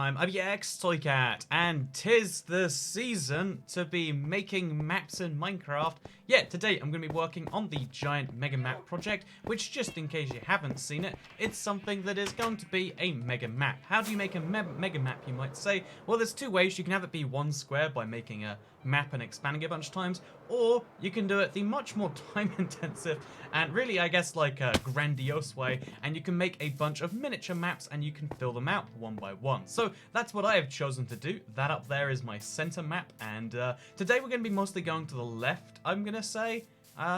I'm UBX Toycat, and 'tis the season to be making maps in Minecraft. Yeah, today I'm going to be working on the giant mega map project, which, just in case you haven't seen it, it's something that is going to be a mega map. How do you make a mega map, you might say? Well, there's two ways. You can have it be one square by making a map and expanding it a bunch of times, or you can do it the much more time-intensive and really, I guess, like a grandiose way, and you can make a bunch of miniature maps and you can fill them out one by one. So that's what I have chosen to do. That up there is my center map, and today we're going to be mostly going to the left, I'm going to say.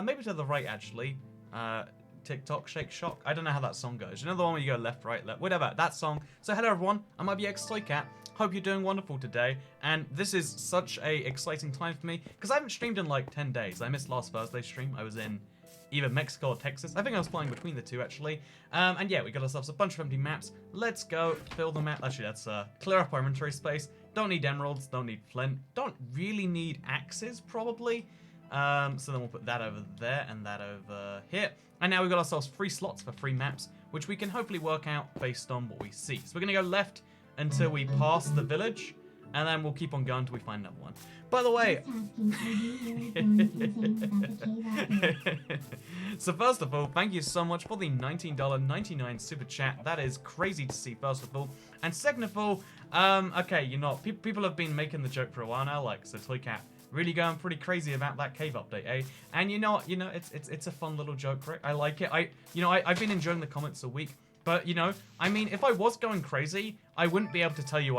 Maybe to the right, actually. TikTok, Shake Shock. I don't know how that song goes. You know the one where you go left, right, left, whatever, that song. So hello everyone, I'm UBX Toycat. Hope you're doing wonderful today, and this is such a exciting time for me, because I haven't streamed in like 10 days. I missed last Thursday's stream. I was in either Mexico or Texas. I think I was flying between the two, actually. And yeah, we got ourselves a bunch of empty maps. Let's go fill them out. Actually, let's clear up our inventory space. Don't need emeralds, don't need flint, don't really need axes, probably. So then we'll put that over there and that over here. And now we've got ourselves 3 slots for 3 maps, which we can hopefully work out based on what we see. So we're going to go left until we pass the village, and then we'll keep on going until we find another one. By the way, so first of all, thank you so much for the $19.99 super chat. That is crazy to see, first of all. And second of all, okay, you know, people have been making the joke for a while now, like, so Toycat really going pretty crazy about that cave update, eh? And you know, it's a fun little joke, right? I like it. I've been enjoying the comments a week. But, you know, I mean, if I was going crazy, I wouldn't be able to tell you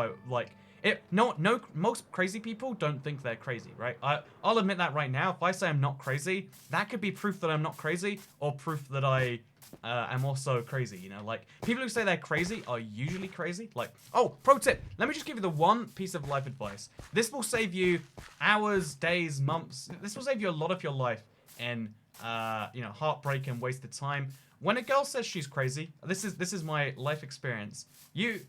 most crazy people don't think they're crazy, right? I'll admit that right now. If I say I'm not crazy, that could be proof that I'm not crazy, or proof that I am also crazy, you know? Like, people who say they're crazy are usually crazy. Like, oh, pro tip, let me just give you the one piece of life advice. This will save you hours, days, months. This will save you a lot of your life in, you know, heartbreak and wasted time. When a girl says she's crazy, this is my life experience. You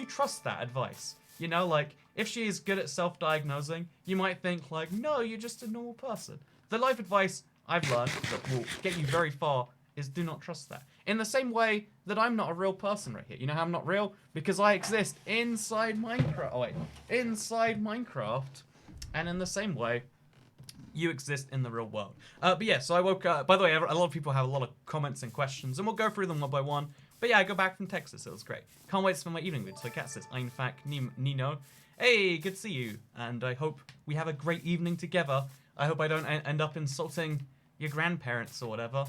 trust that advice. You know, like, if she is good at self-diagnosing, you might think, like, no, you're just a normal person. The life advice I've learned that will get you very far is do not trust that. In the same way that I'm not a real person right here. You know how I'm not real? Because I exist inside Minecraft. Oh, wait. Inside Minecraft. And in the same way, you exist in the real world. But yeah, so I woke up. By the way, a lot of people have a lot of comments and questions, and we'll go through them one by one. But yeah, I go back from Texas. It was great. Can't wait to spend my evening with Toycat says, in fact, Nino. Hey, good to see you. And I hope we have a great evening together. I hope I don't end up insulting your grandparents or whatever,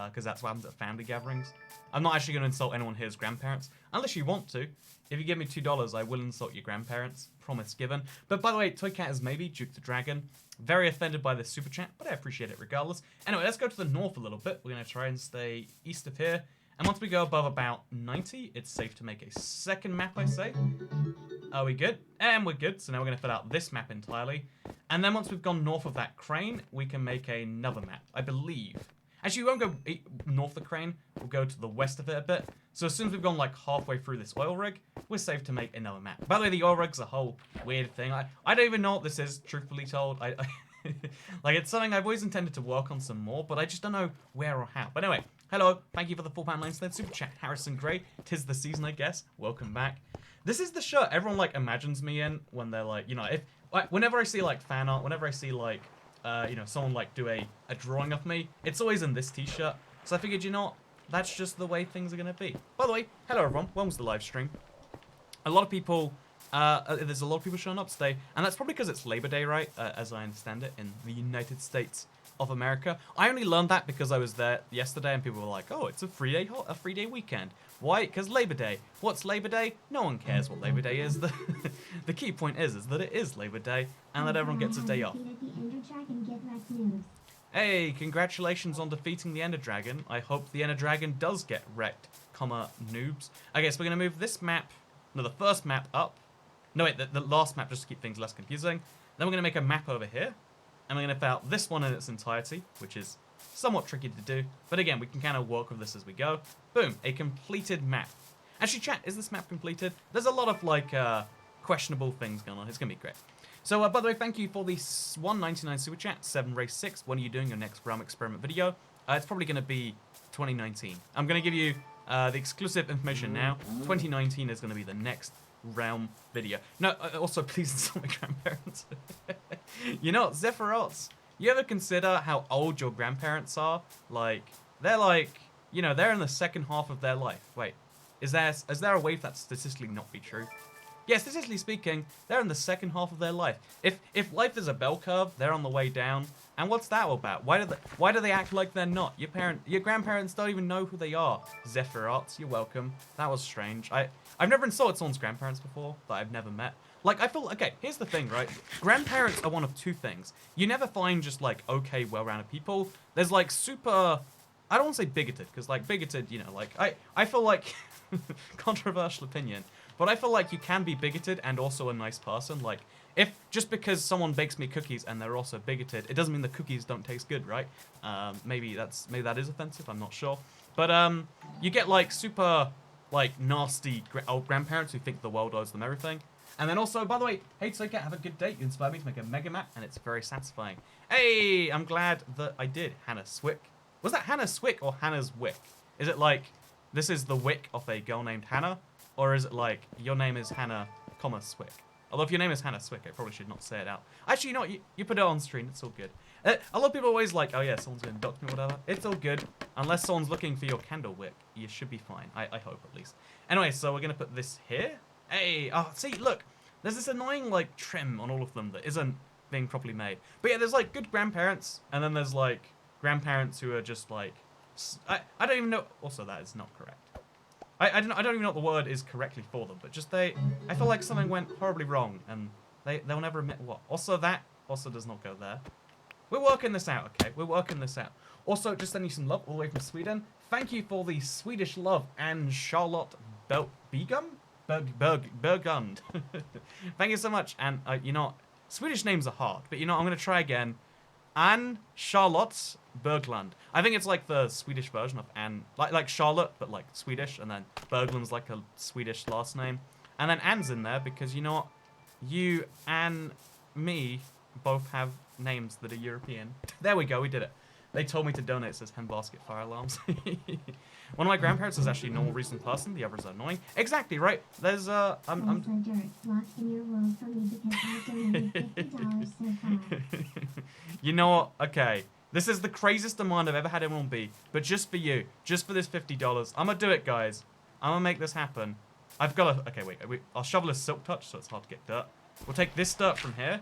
because that's what happens at family gatherings. I'm not actually going to insult anyone here's grandparents, unless you want to. If you give me $2, I will insult your grandparents. Promise given. But by the way, Toycat is maybe Duke the Dragon. Very offended by this super chat, but I appreciate it regardless. Anyway, let's go to the north a little bit. We're going to try and stay east of here. And once we go above about 90, it's safe to make a second map, I say. Are we good? And we're good. So now we're going to fill out this map entirely. And then once we've gone north of that crane, we can make another map, I believe. Actually, we won't go north of the crane. We'll go to the west of it a bit. So as soon as we've gone like halfway through this oil rig, we're safe to make another map. By the way, the oil rig's a whole weird thing. I don't even know what this is, truthfully told. Like, it's something I've always intended to work on some more, but I just don't know where or how. But anyway, hello. Thank you for the £4.9 super chat, Harrison Gray. 'Tis the season, I guess. Welcome back. This is the shirt everyone, like, imagines me in when they're, like, you know, whenever I see, like, fan art, whenever I see, like, you know, someone, like, do a drawing of me, it's always in this t-shirt. So I figured, you know what? That's just the way things are going to be. By the way, hello, everyone. When was the live stream? A lot of people... there's a lot of people showing up today, and that's probably because it's Labor Day, right? As I understand it, in the United States of America. I only learned that because I was there yesterday, and people were like, "Oh, it's a 3-day weekend." Why? Because Labor Day. What's Labor Day? No one cares what Labor Day is. The key point is that it is Labor Day, and that everyone gets a day off. Hey, congratulations on defeating the Ender Dragon. I hope the Ender Dragon does get wrecked, noobs. Okay, so we're gonna move this map, no, the first map up. No, wait, the last map, just to keep things less confusing. Then we're going to make a map over here. And we're going to fill out this one in its entirety, which is somewhat tricky to do. But again, we can kind of work with this as we go. Boom, a completed map. Actually, chat, is this map completed? There's a lot of, like, questionable things going on. It's going to be great. So, by the way, thank you for the $1.99 super chat, 7race6. When are you doing your next realm experiment video? It's probably going to be 2019. I'm going to give you the exclusive information now. 2019 is going to be the next realm video. No, also please insult my grandparents. You know, Zephyrots, you ever consider how old your grandparents are? Like, they're like, you know, they're in the second half of their life. Wait, is there a way for that statistically not be true? Yeah, statistically speaking, they're in the second half of their life. If life is a bell curve, they're on the way down. And what's that all about? Why do they act like they're not? Your grandparents don't even know who they are. Zephyrots, you're welcome. That was strange. I've never insulted someone's grandparents before that I've never met. Like, I feel, okay, here's the thing, right? Grandparents are one of two things. You never find just, like, okay, well-rounded people. There's, like, super, I don't want to say bigoted, because, like, bigoted, you know, like, I feel like, controversial opinion, but I feel like you can be bigoted and also a nice person. Like, if, just because someone bakes me cookies and they're also bigoted, it doesn't mean the cookies don't taste good, right? Maybe that is offensive, I'm not sure. But, you get, like, super, like, nasty old grandparents who think the world owes them everything. And then also, by the way, hey Tsoycat, have a good day. You inspired me to make a mega map, and it's very satisfying. Hey, I'm glad that I did. Hannah Swick. Was that Hannah Swick or Hannah's Wick? Is it like, this is the wick of a girl named Hannah? Or is it like, your name is Hannah, comma, Swick? Although if your name is Hannah Swick, I probably should not say it out. Actually, you know what? You put it on screen. It's all good. A lot of people are always like, oh yeah, someone's going to dox me or whatever. It's all good. Unless someone's looking for your candle wick, you should be fine. I hope, at least. Anyway, so we're going to put this here. Hey, oh, see, look. There's this annoying, like, trim on all of them that isn't being properly made. But yeah, there's, like, good grandparents. And then there's, like, grandparents who are just, like... I don't even know... Also, that is not correct. I don't even know what the word is correctly for them. But just I feel like something went horribly wrong. And they'll never admit what. Also, that also does not go there. We're working this out, okay? We're working this out. Also, just sending you some love all the way from Sweden. Thank you for the Swedish love and Charlotte Begum? Bergund. Thank you so much. And, you know, Swedish names are hard. But, you know, I'm going to try again. Anne Charlotte Berglund. I think it's like the Swedish version of Anne. Like Charlotte, but like Swedish. And then Berglund's like a Swedish last name. And then Anne's in there because, you know what? You and me both have names that are European. There we go. We did it. They told me to donate, it says hen basket fire alarms. One of my grandparents is actually a normal, reasonable person. The others are annoying. Exactly, right. There's, You know what? Okay. This is the craziest demand I've ever had anyone be. But just for you. Just for this $50. I'm gonna do it, guys. I'm gonna make this happen. I've got to... Okay, wait. I'll shovel a silk touch, so it's hard to get dirt. We'll take this dirt from here,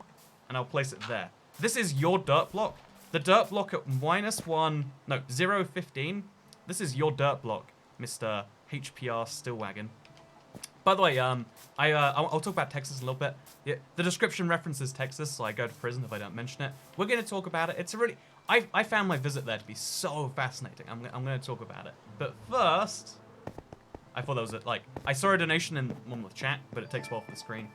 and I'll place it there. This is your dirt block. The dirt block at -1... No, 0.15. This is your dirt block, Mr. HPR Stillwagon. By the way, I'll talk about Texas a little bit. Yeah, the description references Texas, so I go to prison if I don't mention it. We're going to talk about it. It's a really... I found my visit there to be so fascinating. I'm going to talk about it. But first... I thought that was it. Like, I saw a donation in one with chat, but it takes a while for the screen.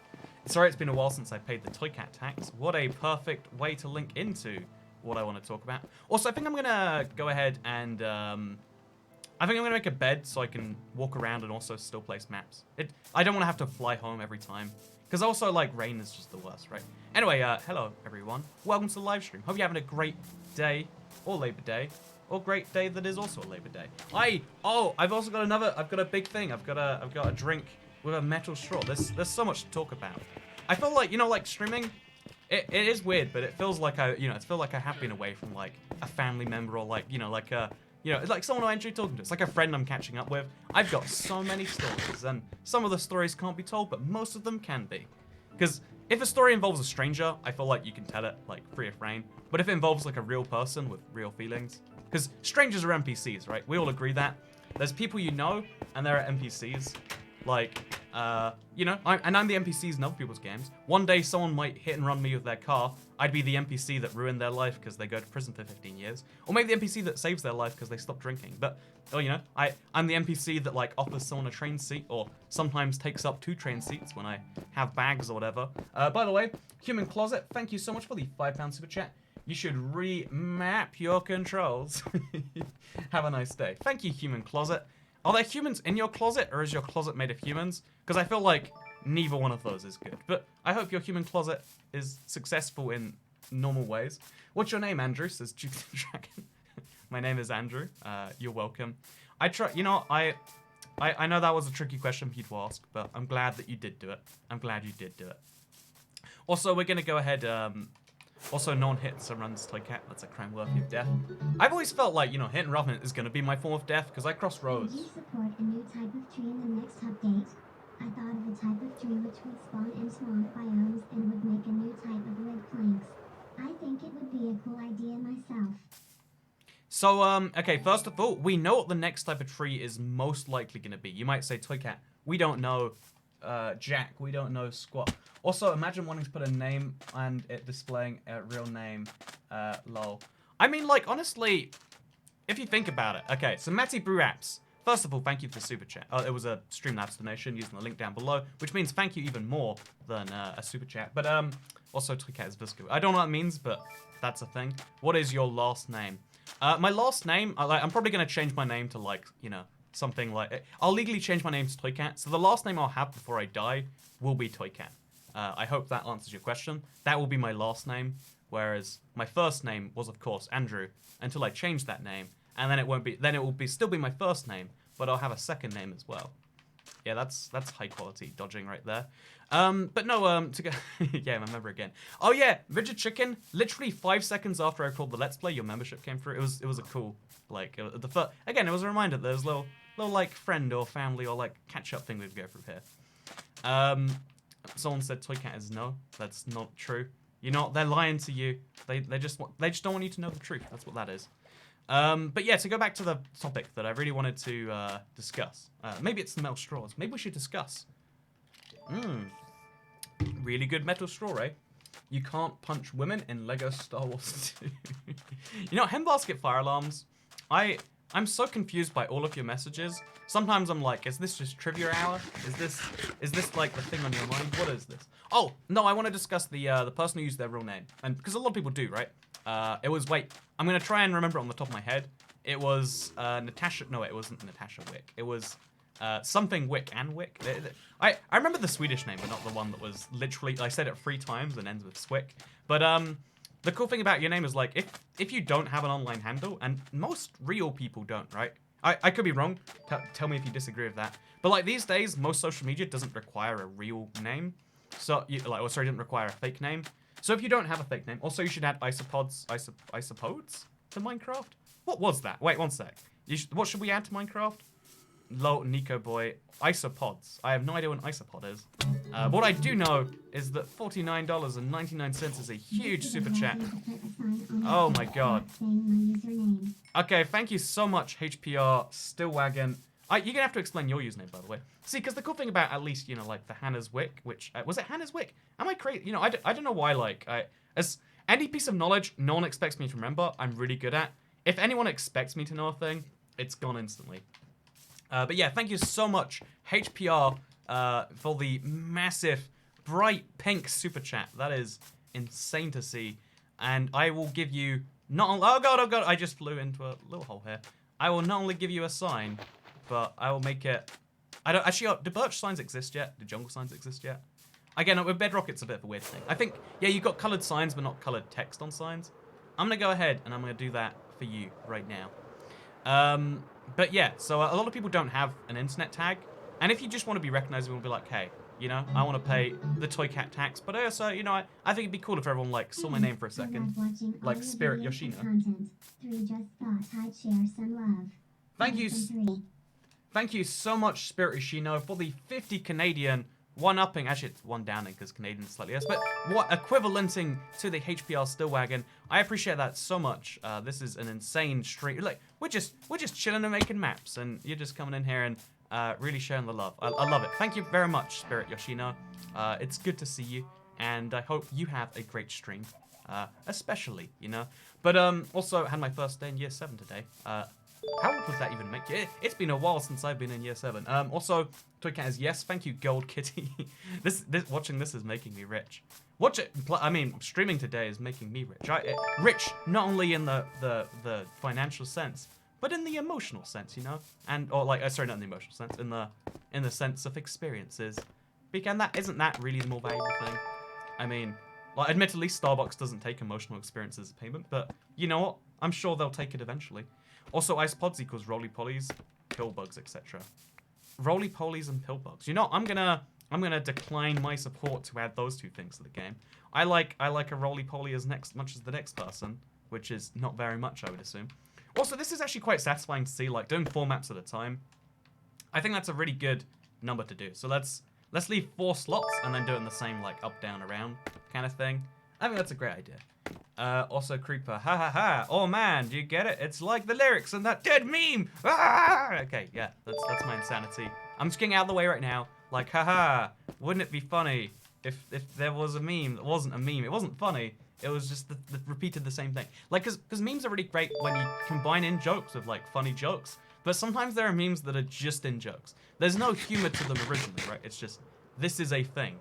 Sorry, it's been a while since I paid the Tsoycat tax. What a perfect way to link into what I want to talk about. Also, I think I'm going to go ahead and... I think I'm going to make a bed so I can walk around and also still place maps. I don't want to have to fly home every time. Because also, like, rain is just the worst, right? Anyway, hello, everyone. Welcome to the live stream. Hope you're having a great day, or Labor Day, or great day that is also a Labor Day. I've also got I've got a big thing. I've got a drink with a metal straw. There's so much to talk about. I feel like, you know, like, streaming, it is weird, but it feels like I have been away from, like, a family member or, like, you know, like a... You know, it's like someone I enjoy talking to. It's like a friend I'm catching up with. I've got so many stories, and some of the stories can't be told, but most of them can be. Because if a story involves a stranger, I feel like you can tell it, like, free of rein. But if it involves, like, a real person with real feelings... Because strangers are NPCs, right? We all agree that. There's people you know, and there are NPCs. Like, you know, I'm the NPCs in other people's games. One day someone might hit and run me with their car. I'd be the NPC that ruined their life because they go to prison for 15 years. Or maybe the NPC that saves their life because they stop drinking. But, or, you know, I'm the NPC that, like, offers someone a train seat or sometimes takes up 2 train seats when I have bags or whatever. By the way, Human Closet, thank you so much for the £5 super chat. You should remap your controls. Have a nice day. Thank you, Human Closet. Are there humans in your closet, or is your closet made of humans? Because I feel like neither one of those is good. But I hope your human closet is successful in normal ways. What's your name, Andrew? Says Duke the Dragon. My name is Andrew. You're welcome. I know that was a tricky question for you to ask, but I'm glad that you did do it. I'm glad you did do it. Also, we're going to go ahead, also, no one hits or runs Toy Cat. That's a crime worthy of death. I've always felt like, you know, hit and run is going to be my form of death, because I cross roads. Would you support a new type of tree in the next update? I thought of a type of tree which would spawn in swamp biomes and would make a new type of wood planks. I think it would be a cool idea myself. So, okay, first of all, we know what the next type of tree is most likely going to be. You might say, Toy Cat, we don't know, Jack, we don't know squat. Also, imagine wanting to put a name and it displaying a real name, lol. I mean, like, honestly, if you think about it. Okay, so Matty Brew Apps. First of all, thank you for the super chat. It was a Streamlabs donation using the link down below, which means thank you even more than a super chat. But, also, Toy Cat is Visco. I don't know what it means, but that's a thing. What is your last name? My last name, I'm probably going to change my name to, like, you know, something like... I'll legally change my name to Toy Cat, so the last name I'll have before I die will be Toy Cat. I hope that answers your question. That will be my last name, whereas my first name was, of course, Andrew, until I change that name, and then it won't be... Then it will be still be my first name, but I'll have a second name as well. Yeah, that's high quality dodging right there. But no, to go, yeah, my member again. Oh yeah, Rigid Chicken. Literally 5 seconds after I called the Let's Play, your membership came through. It was a cool, like, again, it was a reminder that there's a little like friend or family or like catch up thing we'd go through here. Someone said Toy Cat is no. That's not true. You're not. They're lying to you. They just don't want you to know the truth. That's what that is. But yeah, to go back to the topic that I really wanted to discuss. Maybe it's the metal straws. Maybe we should discuss. Really good metal straw, eh? You can't punch women in Lego Star Wars 2. You know, Hen Basket Fire Alarms. I'm so confused by all of your messages. Sometimes I'm like, is this just trivia hour? Is this like the thing on your mind? What is this? Oh no, I want to discuss the person who used their real name, and because a lot of people do, right? It was I'm gonna try and remember it on the top of my head. It was Natasha. No, it wasn't Natasha Wick. It was something Wick and Wick. I remember the Swedish name, but not the one that was literally. I said it 3 times and ends with Swick. But the cool thing about your name is like if you don't have an online handle, and most real people don't, right? I could be wrong. Tell me if you disagree with that. But like these days, most social media doesn't require a real name. So didn't require a fake name. So if you don't have a fake name, also you should add isopods to Minecraft. What was that? Wait, one sec. What should we add to Minecraft? Low Nico boy, isopods. I have no idea what an isopod is. What I do know is that $49.99 is a huge super chat. Oh my god. Okay, thank you so much, HPR Stillwagon. You're gonna have to explain your username, by the way. See, because the cool thing about at least, you know, like the Hannah's Wick, which was it Hannah's Wick? Am I crazy? You know, I don't know why. Like, as any piece of knowledge no one expects me to remember, I'm really good at. If anyone expects me to know a thing, it's gone instantly. But yeah, thank you so much, HPR, for the massive, bright pink super chat. That is insane to see. And I will give you oh god, I just flew into a little hole here. I will not only give you a sign, but I will make it. I don't actually. Do birch signs exist yet? Do jungle signs exist yet? Again, with Bedrock, it's a bit of a weird thing. I think, yeah, you've got colored signs, but not colored text on signs. I'm gonna go ahead and I'm gonna do that for you right now. But yeah, so a lot of people don't have an internet tag, and if you just want to be recognized, we'll be like, hey, you know, I want to pay the Toy Cat tax, but also, you know, I think it'd be cool if everyone like saw my name for a second, like Spirit Yoshino. Thank you so much, Spirit Yoshino, for the 50 Canadian one-upping. Actually, it's one downing because Canadian is slightly less, but what equivalenting to the HPR Stillwagon. I appreciate that so much. This is an insane stream. Like we're just chilling and making maps, and you're just coming in here and really showing the love. I love it. Thank you very much, Spirit Yoshino. It's good to see you, and I hope you have a great stream, especially, you know. But also had my first day in year 7 today. How would that even make you? It's been a while since I've been in year 7. Also, Toy Cat is yes, thank you, Gold Kitty. Watching this is making me rich. Streaming today is making me rich. Rich not only in the financial sense, but in the emotional sense, you know, sorry, not in the emotional sense, in the sense of experiences. Because isn't that really the more valuable thing? I mean, like, admittedly, Starbucks doesn't take emotional experiences as payment, but you know what? I'm sure they'll take it eventually. Also, isopods equals roly-polies, kill bugs, etc. roly-polies and pillbugs. You know, I'm gonna decline my support to add those two things to the game. I like a roly-poly as much as the next person, which is not very much, I would assume. Also, this is actually quite satisfying to see, like, doing 4 maps at a time. I think that's a really good number to do. So let's leave 4 slots and then do it in the same, like, up, down, around kind of thing. I think that's a great idea. Also, Creeper. Ha ha ha. Oh man, do you get it? It's like the lyrics in that dead meme. Ah! Okay, yeah, that's my insanity. I'm just getting out of the way right now. Like, haha, wouldn't it be funny if there was a meme that wasn't a meme? It wasn't funny. It was just repeated the same thing. Like, because memes are really great when you combine in jokes with, like, funny jokes. But sometimes there are memes that are just in jokes. There's no humor to them originally, right? It's just, this is a thing.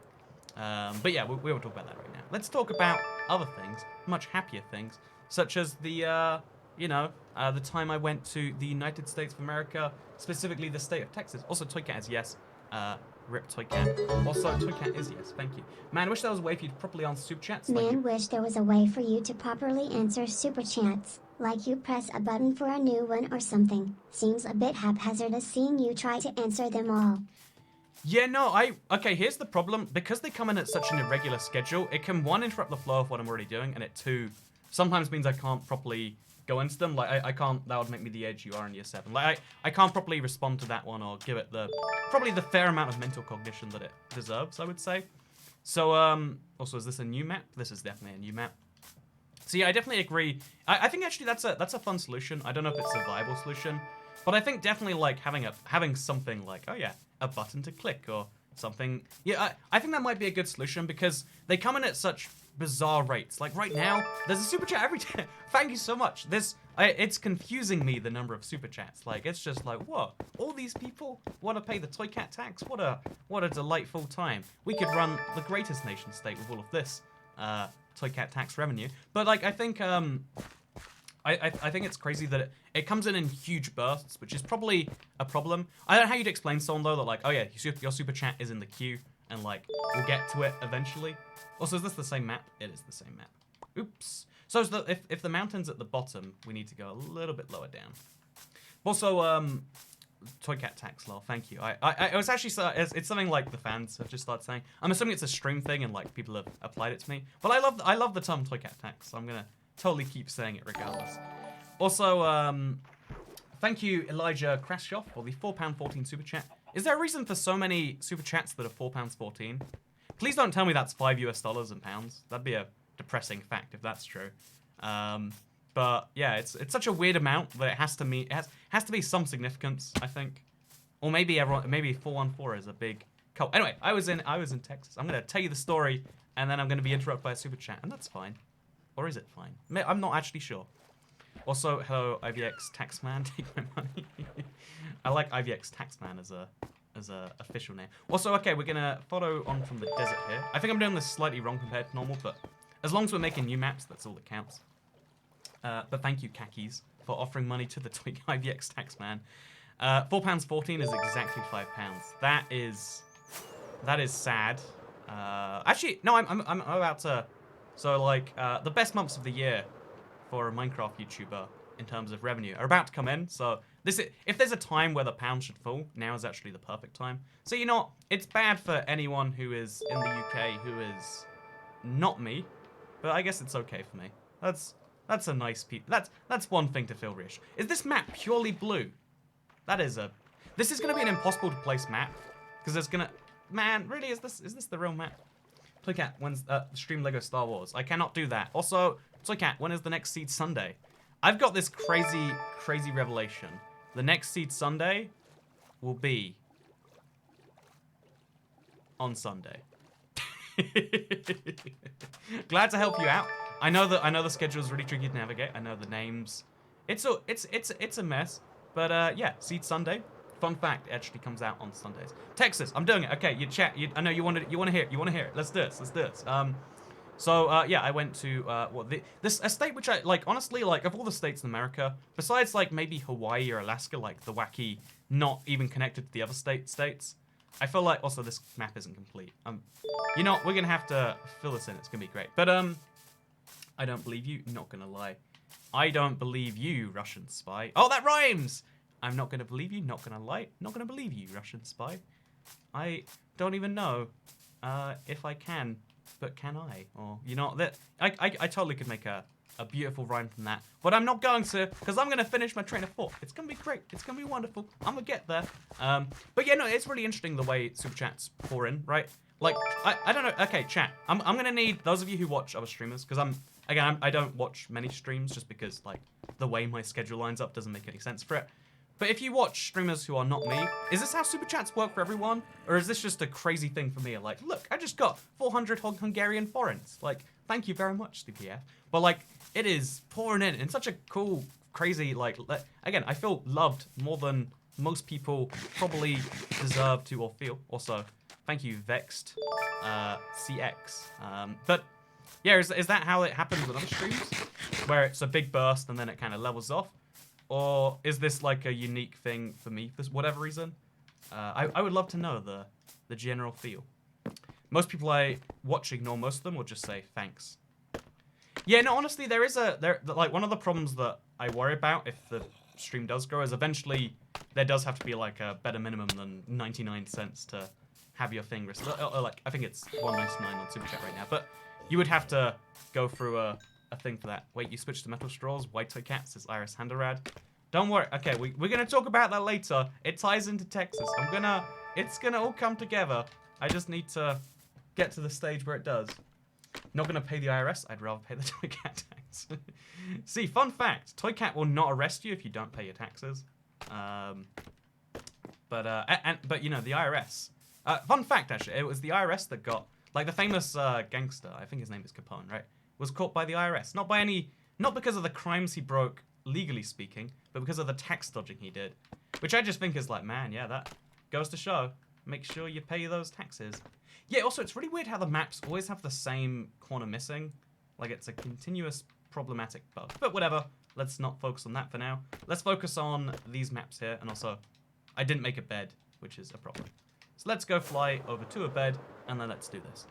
But yeah, we won't talk about that right now. Let's talk about other things, much happier things, such as the, the time I went to the United States of America, specifically the state of Texas. Also, Toycat is yes. Rip Toycat. Also, Toycat is yes. Thank you. Man, wish there was a way for you to properly answer super chats. Man, wish there was a way for you to properly answer super chats. Like you press a button for a new one or something. Seems a bit haphazardous seeing you try to answer them all. Yeah, no, okay, here's the problem. Because they come in at such an irregular schedule, it can, 1, interrupt the flow of what I'm already doing, and it, 2, sometimes means I can't properly go into them. Like, I can't, that would make me the age you are in year 7. Like, I can't properly respond to that one or give it probably the fair amount of mental cognition that it deserves, I would say. So, also, is this a new map? This is definitely a new map. So yeah, I definitely agree. I think actually that's a fun solution. I don't know if it's a viable solution, but I think definitely like having something like, oh yeah, a button to click or something. Yeah, I think that might be a good solution because they come in at such bizarre rates. Like right now, there's a super chat every day. Thank you so much. It's confusing me, the number of super chats. Like it's just like, what? All these people want to pay the Toycat tax? What a delightful time. We could run the greatest nation state with all of this Toycat tax revenue. But like I think I think it's crazy that it comes in huge bursts, which is probably a problem. I don't know how you'd explain someone though that like, oh yeah, your super chat is in the queue and like we'll get to it eventually. Also, is this the same map? It is the same map. Oops. So if the mountain's at the bottom, we need to go a little bit lower down. Also, Toycat tax lol. Thank you. It was actually it's something like the fans have just started saying. I'm assuming it's a stream thing and like people have applied it to me. But I love the term Toycat tax, so I'm gonna totally keep saying it regardless. Also, thank you Elijah Kraschoff for the £4.14 super chat. Is there a reason for so many super chats that are £4.14? Please don't tell me that's $5 in pounds. That'd be a depressing fact if that's true. But yeah, it's such a weird amount that it has to be some significance, I think. Or maybe 414 is a big cult. Anyway, I was in Texas. I'm gonna tell you the story, and then I'm gonna be interrupted by a super chat, and that's fine. Or is it fine? I'm not actually sure. Also, hello IVX Taxman, take my money. I like IVX Taxman as a official name. Also, okay, we're gonna follow on from the desert here. I think I'm doing this slightly wrong compared to normal, but as long as we're making new maps, that's all that counts. But thank you, Khakis, for offering money to the Twig IVX Taxman. £4.14 is exactly £5. That is sad. Actually, no, I'm about to. So like the best months of the year for a Minecraft YouTuber in terms of revenue are about to come in. So if there's a time where the pound should fall, now is actually the perfect time. So you know, it's bad for anyone who is in the UK who is not me, but I guess it's okay for me. That's a nice piece. That's one thing to feel rich. Is this map purely blue? This is gonna be an impossible to place map because there's gonna. Man, really, is this the real map? Toycat, when's stream Lego Star Wars? I cannot do that. Also, Toycat, when is the next Seed Sunday? I've got this crazy revelation. The next Seed Sunday will be on Sunday. Glad to help you out. I know the schedule is really tricky to navigate. I know the names. It's a mess. But yeah, Seed Sunday. Fun fact, it actually comes out on Sundays. Texas, I'm doing it. Okay, I know you want to hear it. You want to hear it. Let's do this. Yeah, I went to this a state which I like. Honestly, like of all the states in America, besides like maybe Hawaii or Alaska, like the wacky, not even connected to the other states. I feel like also this map isn't complete. You know, we're gonna have to fill this in. It's gonna be great. But I don't believe you. Not gonna lie. I don't believe you, Russian spy. Oh, that rhymes. I'm not gonna believe you, not gonna lie, not gonna believe you, Russian spy. I don't even know if I can, but can I? Or, you know, that I totally could make a beautiful rhyme from that. But I'm not going to, because I'm going to finish my train of thought. It's going to be great. It's going to be wonderful. I'm going to get there. But yeah, no, it's really interesting the way Super Chats pour in, right? Like, I don't know. Okay, chat. I'm going to need those of you who watch other streamers, because I don't watch many streams just because, like, the way my schedule lines up doesn't make any sense for it. But if you watch streamers who are not me, is this how Super Chats work for everyone? Or is this just a crazy thing for me? Like, look, I just got 400 Hungarian forints. Like, thank you very much, CPF. But, like, it is pouring in such a cool, crazy, like, again, I feel loved more than most people probably deserve to or feel. Also, thank you, Vexed CX. But, yeah, is that how it happens with other streams? Where it's a big burst and then it kind of levels off? Or is this like a unique thing for me for whatever reason? I would love to know the general feel. Most people I watch ignore most of them or just say thanks. Yeah, no, honestly, like one of the problems that I worry about if the stream does grow is eventually there does have to be like a better minimum than 99 cents to have your thing or like I think it's 1.99 on Super Chat right now, but you would have to go through a thing for that. Wait, you switched to metal straws? White toy cat says Iris Handarad. Don't worry. Okay, we're gonna talk about that later. It ties into Texas. It's gonna all come together. I just need to get to the stage where it does. Not gonna pay the IRS. I'd rather pay the toy cat tax. See, fun fact: toy cat will not arrest you if you don't pay your taxes. But you know the IRS. Fun fact, actually, it was the IRS that got like the famous gangster. I think his name is Capone, right? Was caught by the IRS. Not because of the crimes he broke, legally speaking, but because of the tax dodging he did. Which I just think is like, man, yeah, that goes to show. Make sure you pay those taxes. Yeah, also, it's really weird how the maps always have the same corner missing. Like, it's a continuous problematic bug. But whatever, let's not focus on that for now. Let's focus on these maps here, and also, I didn't make a bed, which is a problem. So let's go fly over to a bed, and then let's do this.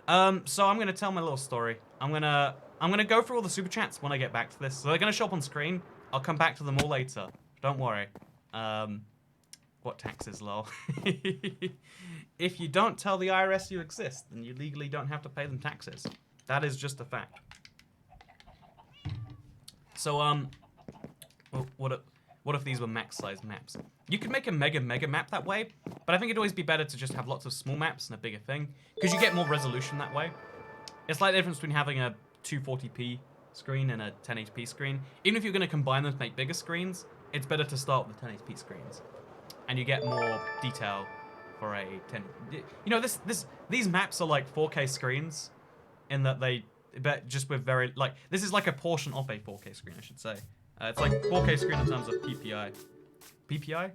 So I'm gonna tell my little story. I'm gonna go through all the super chats when I get back to this. So they're gonna show up on screen. I'll come back to them all later. Don't worry. What taxes, lol? If you don't tell the IRS you exist, then you legally don't have to pay them taxes. That is just a fact. So well, what if these were max-sized maps? You could make a mega map that way, but I think it'd always be better to just have lots of small maps and a bigger thing, because you get more resolution that way. It's like the difference between having a 240p screen and a 1080p screen. Even if you're going to combine them to make bigger screens, it's better to start with the 1080p screens, and you get more detail for a 10. You know, these maps are like 4K screens, in that but just with very this is like a portion of a 4K screen, I should say. It's like 4K screen in terms of PPI. PPI?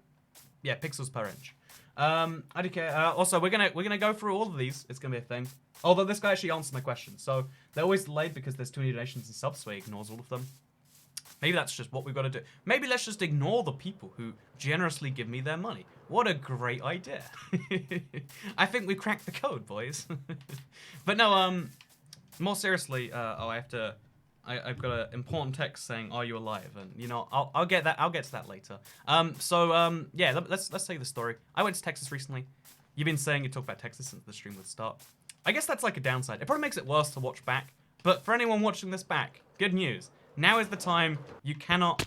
Yeah, pixels per inch. Okay. Also, we're gonna go through all of these. It's gonna be a thing. Although this guy actually answered my question, so they're always delayed because there's too many donations and subs, so he ignores all of them. Maybe that's just what we've got to do. Maybe let's just ignore the people who generously give me their money. What a great idea. I think we cracked the code, boys. But no, more seriously, I've got an important text saying, "Are you alive?" And you know, I'll get that. I'll get to that later. Yeah, let's tell you the story. I went to Texas recently. You've been saying you talk about Texas since the stream would start. I guess that's like a downside. It probably makes it worse to watch back. But for anyone watching this back, good news. Now is the time. You cannot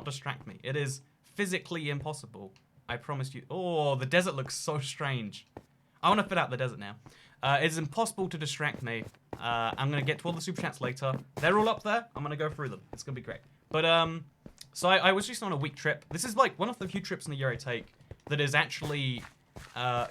distract me. It is physically impossible. I promise you. Oh, the desert looks so strange. I want to fit out the desert now. It's impossible to distract me. I'm going to get to all the super chats later. They're all up there. I'm going to go through them. It's going to be great. But, so I was just on a week trip. This is like one of the few trips in the year I take that is actually,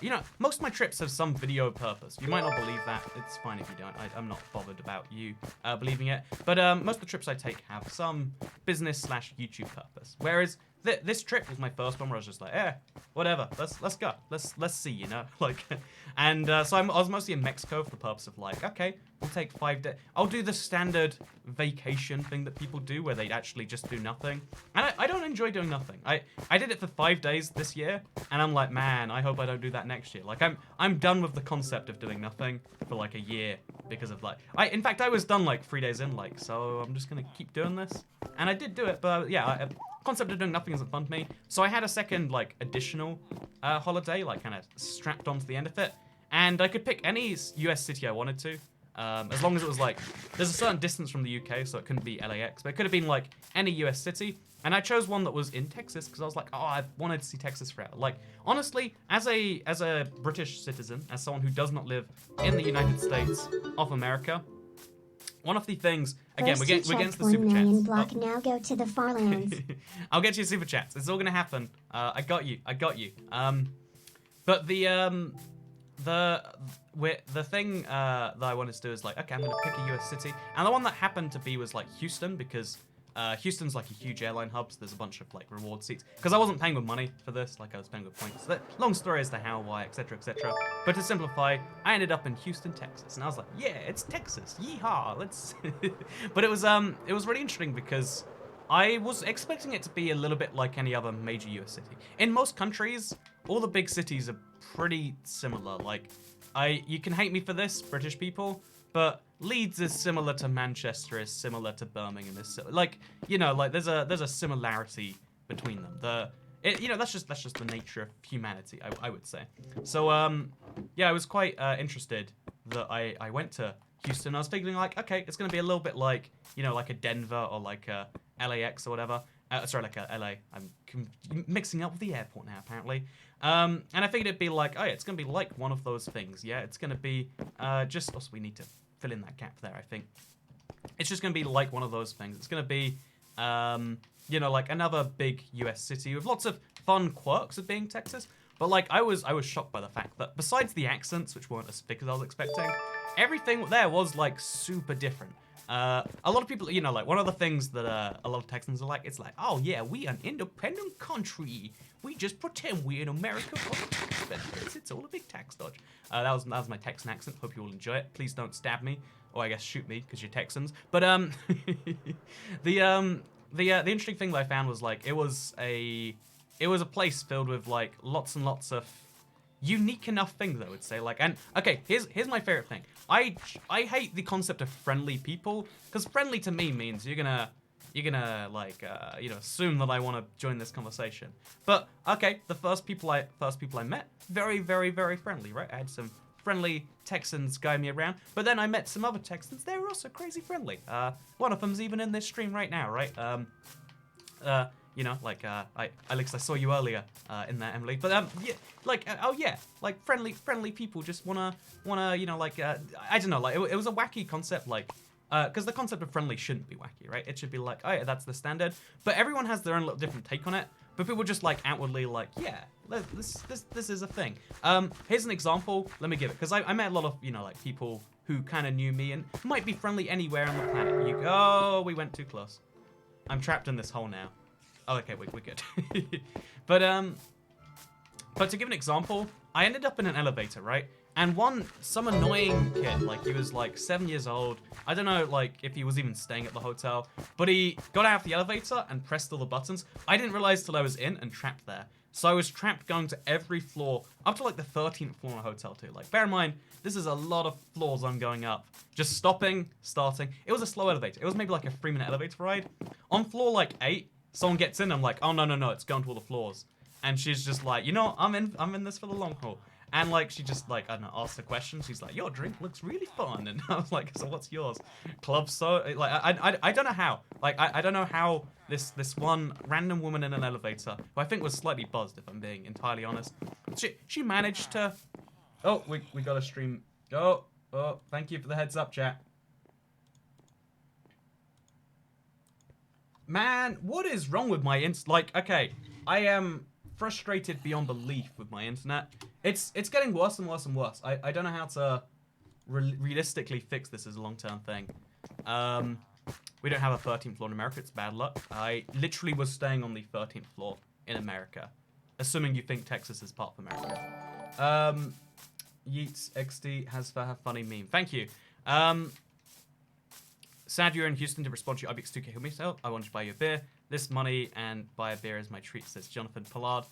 you know, most of my trips have some video purpose. You might not believe that. It's fine if you don't. I'm not bothered about you believing it. But most of the trips I take have some business/YouTube purpose. Whereas this trip was my first one where I was just like, whatever, let's go, let's see, you know, like, and so I was mostly in Mexico for the purpose of like, okay, we'll take 5 days. I'll do the standard vacation thing that people do where they actually just do nothing, and I don't enjoy doing nothing. I did it for 5 days this year, and I'm like, man, I hope I don't do that next year. Like I'm done with the concept of doing nothing for like a year because of like, in fact I was done like 3 days in, like, so I'm just gonna keep doing this, and I did do it, but yeah. concept of doing nothing isn't fun to me. So I had a second, like, additional holiday, like, kind of strapped onto the end of it. And I could pick any US city I wanted to. As long as it was, like, there's a certain distance from the UK, so it couldn't be LAX. But it could have been, like, any US city. And I chose one that was in Texas because I was like, oh, I've wanted to see Texas forever. Like, honestly, as a British citizen, as someone who does not live in the United States of America, one of the things, again, we're getting to the super chats. Block, now go to the far lands. I'll get you super chats. It's all gonna happen. I got you. But the thing that I wanted to do is like, okay, I'm gonna pick a US city, and the one that happened to be was like Houston because Houston's like a huge airline hub, so there's a bunch of like reward seats. Because I wasn't paying with money for this, like I was paying with points. So long story as to how, why, etc., etc. But to simplify, I ended up in Houston, Texas, and I was like, yeah, it's Texas, yeehaw, let's. But it was really interesting because I was expecting it to be a little bit like any other major US city. In most countries, all the big cities are pretty similar. Like, you can hate me for this, British people, but Leeds is similar to Manchester, is similar to Birmingham, is like, you know, like there's a similarity between them. That's just the nature of humanity, I would say. So yeah, I was quite interested that I went to Houston. I was thinking like, okay, it's gonna be a little bit like, you know, like a Denver or like a LAX or whatever. Sorry, like a LA. I'm mixing up with the airport now, apparently. And I figured it'd be like, oh yeah, it's gonna be like one of those things. Yeah, it's gonna be just. Also, we need to fill in that gap there. I think it's just gonna be like one of those things. It's gonna be, you know, like another big US city with lots of fun quirks of being Texas. But like, I was shocked by the fact that besides the accents, which weren't as thick as I was expecting, everything there was like super different. A lot of people, you know, like one of the things that a lot of Texans are like, it's like, oh yeah, we an independent country. We just pretend we're in America for the tax benefits. It's all a big tax dodge. That was my Texan accent. Hope you all enjoy it. Please don't stab me, or I guess shoot me because you're Texans. But the interesting thing that I found was like it was a place filled with like lots and lots of unique enough things, I would say. Like, and okay, here's my favorite thing. I hate the concept of friendly people, because friendly to me means you're gonna like you know, assume that I want to join this conversation. But okay, the first people I met, very, very, very friendly, right? I had some friendly Texans guide me around, but then I met some other Texans. They were also crazy friendly. One of them's even in this stream right now, right? You know, like Alex, I saw you earlier in there, Emily. But yeah, like oh yeah, like friendly people just wanna you know, like I don't know, like it was a wacky concept, like because the concept of friendly shouldn't be wacky, right? It should be like, oh yeah, that's the standard. But everyone has their own little different take on it. But people just like outwardly like, yeah, this is a thing. Here's an example. Let me give it, because I met a lot of, you know, like people who kind of knew me and might be friendly anywhere on the planet. You go, oh, we went too close. I'm trapped in this hole now. Oh, okay, we're good. But to give an example, I ended up in an elevator, right? And some annoying kid, like he was like 7 years old. I don't know, like if he was even staying at the hotel, but he got out of the elevator and pressed all the buttons. I didn't realize till I was in and trapped there. So I was trapped going to every floor, up to like the 13th floor in a hotel too. Like, bear in mind, this is a lot of floors I'm going up. Just stopping, starting. It was a slow elevator. It was maybe like a 3-minute elevator ride. On floor like 8, someone gets in, I'm like, oh no, it's going to all the floors. And she's just like, you know, I'm in this for the long haul. And like, she just like, I don't know, asked a question. She's like, your drink looks really fun. And I was like, so what's yours? Club soda? Like, I don't know how. Like, I don't know how this one random woman in an elevator, who I think was slightly buzzed, if I'm being entirely honest, she managed to, oh, we got a stream. Oh, thank you for the heads up, chat. Man, what is wrong with my like, okay, I am frustrated beyond belief with my internet. It's getting worse and worse and worse. I don't know how to realistically fix this as a long-term thing. We don't have a 13th floor in America. It's bad luck. I literally was staying on the 13th floor in America, assuming you think Texas is part of America. Yeats XD has her funny meme. Thank you. Sad you're in Houston to respond to your IBX2K Heal Me sale. I wanted to buy you a beer. This money and buy a beer is my treat, says Jonathan Pollard.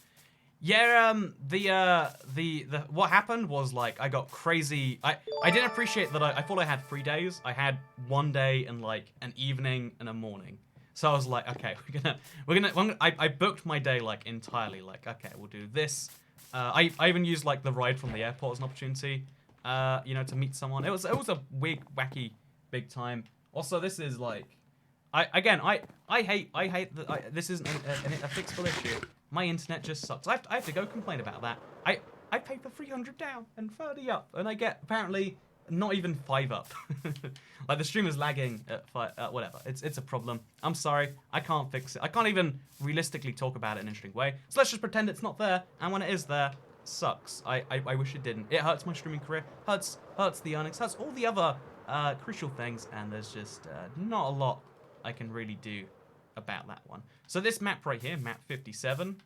Yeah, the what happened was like I got crazy. I didn't appreciate that I thought I had 3 days. I had 1 day and like an evening and a morning. So I was like, okay, I booked my day like entirely. Like, okay, we'll do this. I even used like the ride from the airport as an opportunity, you know, to meet someone. It was a weird, wacky, big time. Also, this is like, I hate that this isn't a fixable issue. My internet just sucks. I have to go complain about that. I pay for 300 down and 30 up, and I get apparently not even 5 up. Like the stream is lagging at 5, whatever. It's a problem. I'm sorry. I can't fix it. I can't even realistically talk about it in an interesting way. So let's just pretend it's not there. And when it is there, sucks. I wish it didn't. It hurts my streaming career. Hurts the earnings. Hurts all the other crucial things. And there's just not a lot I can really do about that one. So this map right here, map 57.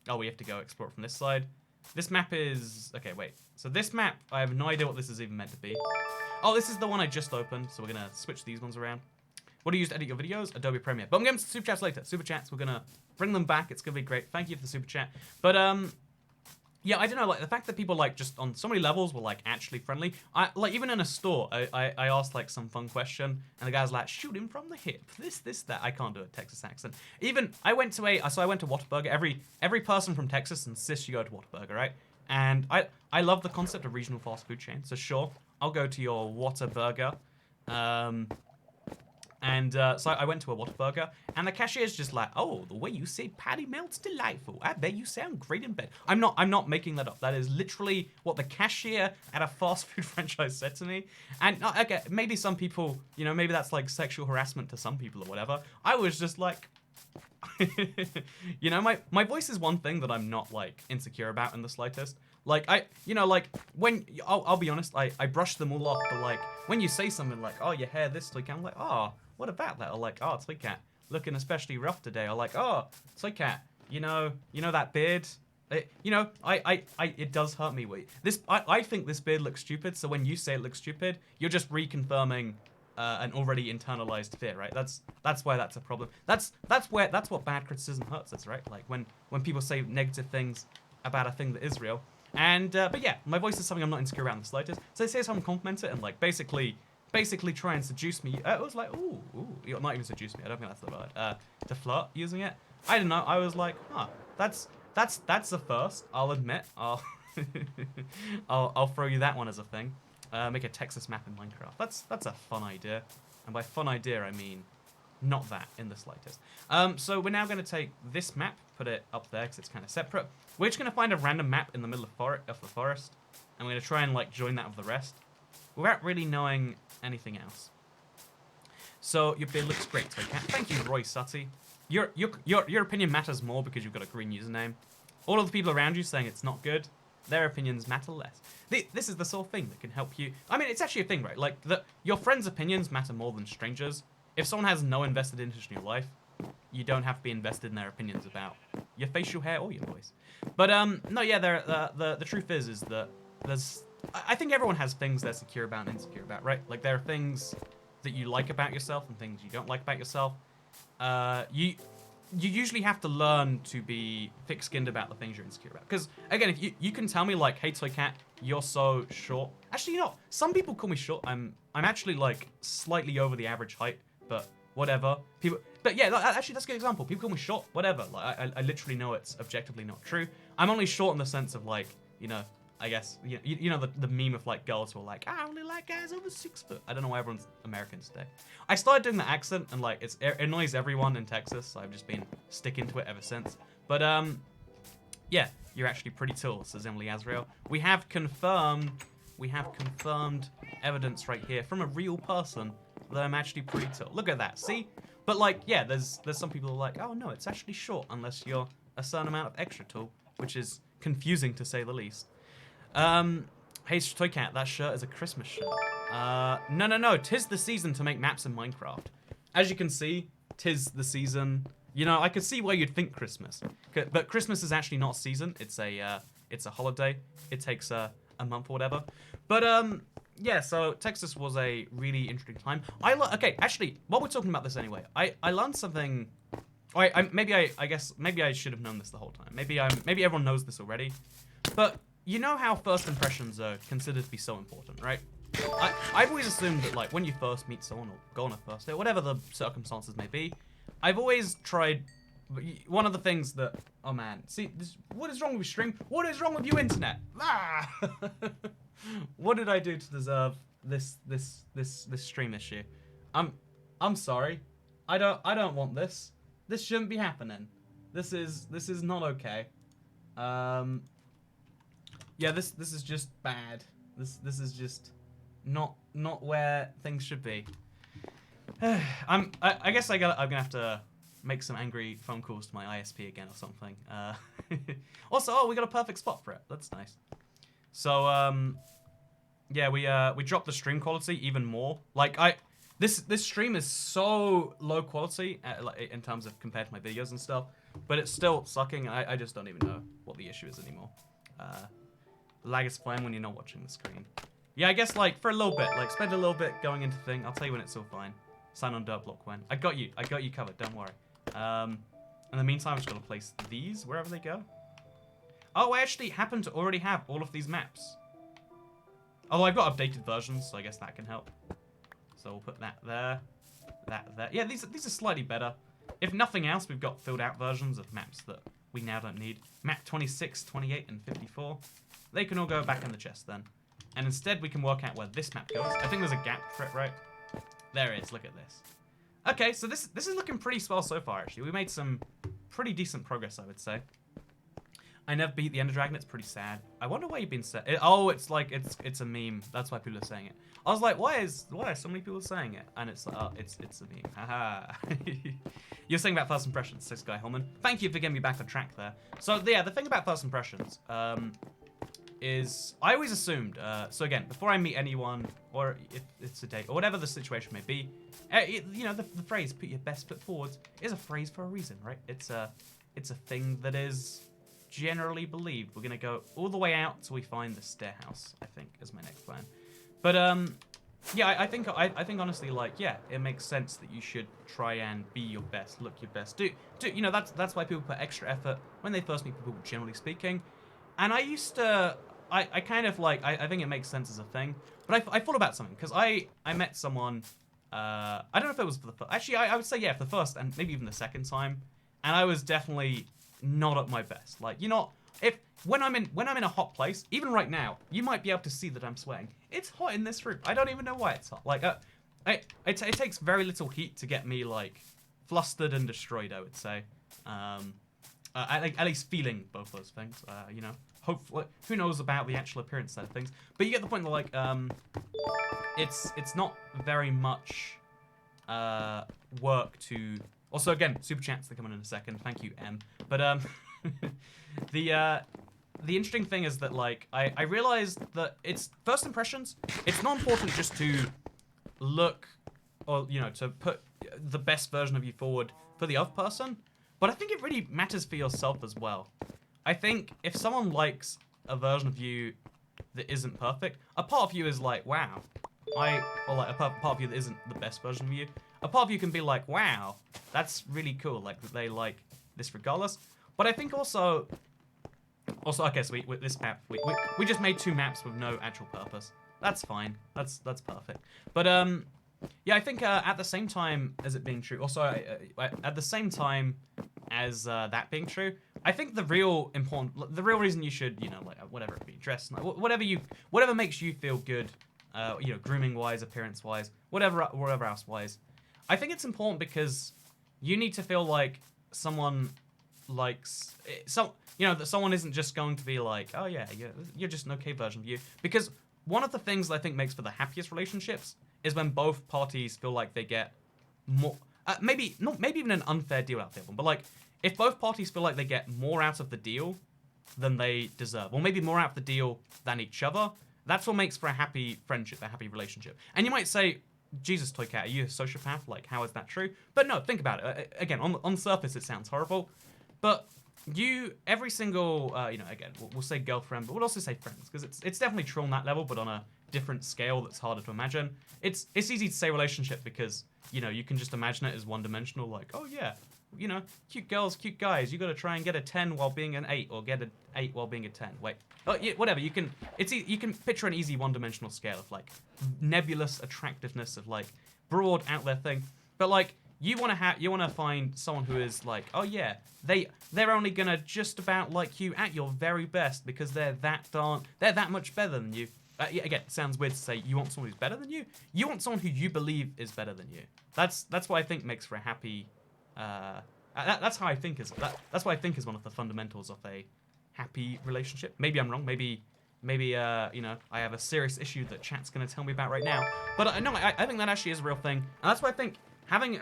Oh, we have to go explore it from this side. This map is... Okay, wait. So this map, I have no idea what this is even meant to be. Oh, this is the one I just opened, so we're going to switch these ones around. What do you use to edit your videos? Adobe Premiere. But I'm going to super chats later. Super chats, we're going to bring them back. It's going to be great. Thank you for the super chat. But, yeah, I don't know, like, the fact that people, like, just on so many levels were, like, actually friendly. Like, even in a store, I asked, like, some fun question, and the guy's like, shoot him from the hip. This, that. I can't do a Texas accent. Even, I went to Whataburger. Every person from Texas insists you go to Whataburger, right? And I love the concept of regional fast food chain. So, sure, I'll go to your Whataburger. So I went to a Whataburger, and the cashier's just like, oh, the way you say patty melt's delightful. I bet you sound great in bed. I'm not making that up. That is literally what the cashier at a fast food franchise said to me. And okay, maybe some people, you know, maybe that's like sexual harassment to some people or whatever. I was just like, you know, my voice is one thing that I'm not like insecure about in the slightest. Like when I'll be honest, I brush them all off, but like when you say something like, oh, your hair this like, I'm like, oh, what about that? Or like, oh, Toycat looking especially rough today. Or like, oh, Toycat, you know that beard. It does hurt me. I think this beard looks stupid. So when you say it looks stupid, you're just reconfirming an already internalized fear, right? That's why that's a problem. That's what bad criticism hurts us, right? Like when people say negative things about a thing that is real. And but yeah, my voice is something I'm not insecure about in the slightest. So they say someone compliment it and like basically try and seduce me. It was like, ooh, not even seduce me. I don't think that's the word. To flirt using it. I don't know. I was like, huh, that's the first. I'll admit. I'll throw you that one as a thing. Make a Texas map in Minecraft. That's a fun idea. And by fun idea, I mean not that in the slightest. So we're now going to take this map, put it up there because it's kind of separate. We're just going to find a random map in the middle of the forest, and we're going to try and like join that with the rest, without really knowing anything else. So your beard looks great, Toycat. Thank you, Roy Sutty. Your opinion matters more because you've got a green username. All of the people around you saying it's not good, their opinions matter less. This is the sort of thing that can help you. I mean, it's actually a thing, right? Like your friends' opinions matter more than strangers. If someone has no invested interest in your life, you don't have to be invested in their opinions about your facial hair or your voice. But no, yeah, the truth is that I think everyone has things they're secure about and insecure about, right? Like there are things that you like about yourself and things you don't like about yourself. You usually have to learn to be thick-skinned about the things you're insecure about. Because again, if you can tell me like, hey Toycat, you're so short. Actually, you know, some people call me short. I'm actually like slightly over the average height, but whatever. But yeah, actually that's a good example. People call me short, whatever. Like I literally know it's objectively not true. I'm only short in the sense of like, you know, I guess, you know the meme of like girls who are like, I only like guys over 6 foot. I don't know why everyone's American today. I started doing the accent and like it annoys everyone in Texas, so I've just been sticking to it ever since. But yeah, you're actually pretty tall, says Emily Azrael. We have confirmed evidence right here from a real person that I'm actually pretty tall. Look at that, see? But like, yeah, there's some people who are like, oh no, it's actually short unless you're a certain amount of extra tall, which is confusing to say the least. Hey Toycat, that shirt is a Christmas shirt. No, 'tis the season to make maps in Minecraft. As you can see, 'tis the season. You know, I could see why you'd think Christmas, but Christmas is actually not a season. It's a holiday. It takes a month or whatever. But yeah, so Texas was a really interesting time. Okay, actually, while we're talking about this anyway, I learned something. Maybe I should have known this the whole time. Maybe everyone knows this already, but you know how first impressions are considered to be so important, right? I've always assumed that like when you first meet someone or go on a first date, whatever the circumstances may be, I've always tried. One of the things that, oh man, see, what is wrong with stream? What is wrong with you, internet? Ah! What did I do to deserve this stream issue? I'm sorry. I don't want this. This shouldn't be happening. This is not okay. Yeah, this is just bad. This is just not where things should be. I guess I'm gonna have to make some angry phone calls to my ISP again or something. Also, oh, we got a perfect spot for it. That's nice. So yeah, we dropped the stream quality even more. Like this stream is so low quality like, in terms of compared to my videos and stuff, but it's still sucking. I just don't even know what the issue is anymore. Lag is fine when you're not watching the screen. Yeah, I guess like for a little bit, like spend a little bit going into thing. I'll tell you when it's all fine. Sign on dirt block when. I got you covered. Don't worry. In the meantime, I'm just gonna place these wherever they go. Oh, I actually happen to already have all of these maps. Although I've got updated versions, so I guess that can help. So we'll put that there, that there. Yeah, these are slightly better. If nothing else, we've got filled out versions of maps that we now don't need. Map 26, 28, and 54. They can all go back in the chest then. And instead, we can work out where this map goes. I think there's a gap for it, right? There it is. Look at this. Okay, so this is looking pretty swell so far, actually. We made some pretty decent progress, I would say. I never beat the Ender Dragon. It's pretty sad. I wonder why you've been said. Oh, it's like it's a meme. That's why people are saying it. I was like, why are so many people saying it? And it's like, oh, it's a meme. Haha. You're saying about first impressions, Six Guy Hellman. Thank you for getting me back on track there. So yeah, the thing about first impressions is I always assumed. So again, before I meet anyone, or if it's a date, or whatever the situation may be, you know, the phrase "put your best foot forward" is a phrase for a reason, right? It's a thing that is generally believed. We're gonna go all the way out till we find the stair house, I think, is my next plan. But yeah, I think honestly, like, yeah, it makes sense that you should try and be your best, look your best. Do you know, that's why people put extra effort when they first meet people, generally speaking. And I used to, I kind of like, I think it makes sense as a thing. But I thought about something, because I met someone, I don't know if it was for the first, actually, I would say, yeah, for the first and maybe even the second time. And I was definitely not at my best. Like, you know, when I'm in a hot place, even right now, you might be able to see that I'm sweating. It's hot in this room. I don't even know why it's hot. Like, it takes very little heat to get me like flustered and destroyed, I would say. At least feeling both those things. You know, hopefully, who knows about the actual appearance side of things? But you get the point that like, it's not very much work to. Also, again, super chats that come in a second. Thank you, M. But the interesting thing is that like I realized that it's first impressions. It's not important just to look, or you know, to put the best version of you forward for the other person. But I think it really matters for yourself as well. I think if someone likes a version of you that isn't perfect, a part of you is like, wow, or like a part of you that isn't the best version of you. A part of you can be like, wow, that's really cool. Like that they like this regardless. But I think also, okay, so with this map, we just made 2 maps with no actual purpose. That's fine. That's perfect. But yeah, I think at the same time as it being true, also at the same time as that being true, I think the real reason you should, you know, like whatever it be, dress, whatever makes you feel good, you know, grooming wise, appearance wise, whatever else wise, I think it's important because you need to feel like someone likes you know, that someone isn't just going to be like, oh yeah, you're just an okay version of you. Because one of the things that I think makes for the happiest relationships is when both parties feel like they get more, maybe even an unfair deal out there, but like if both parties feel like they get more out of the deal than they deserve, or maybe more out of the deal than each other, that's what makes for a happy friendship, a happy relationship. And you might say, Jesus, Toy Cat, are you a sociopath? Like, how is that true? But no, think about it. Again, on the surface, it sounds horrible, but every single, you know, again, we'll say girlfriend, but we'll also say friends, because it's definitely true on that level, but on a different scale that's harder to imagine. It's easy to say relationship because, you know, you can just imagine it as one-dimensional, like, oh yeah, you know, cute girls, cute guys, you gotta try and get a 10 while being an 8, or get an 8 while being a 10. Wait, oh, yeah, whatever, you can picture an easy one-dimensional scale of, like, nebulous attractiveness of, like, broad out there thing. But, like, you want to find someone who is like, oh yeah, they're only gonna just about like you at your very best because they're that much better than you. Yeah, again, it sounds weird to say you want someone who's better than you. You want someone who you believe is better than you. That's what I think makes for a happy. That's how I think that's what I think is one of the fundamentals of a happy relationship. Maybe I'm wrong. Maybe you know, I have a serious issue that chat's gonna tell me about right now. But no, I think that actually is a real thing, and that's why I think having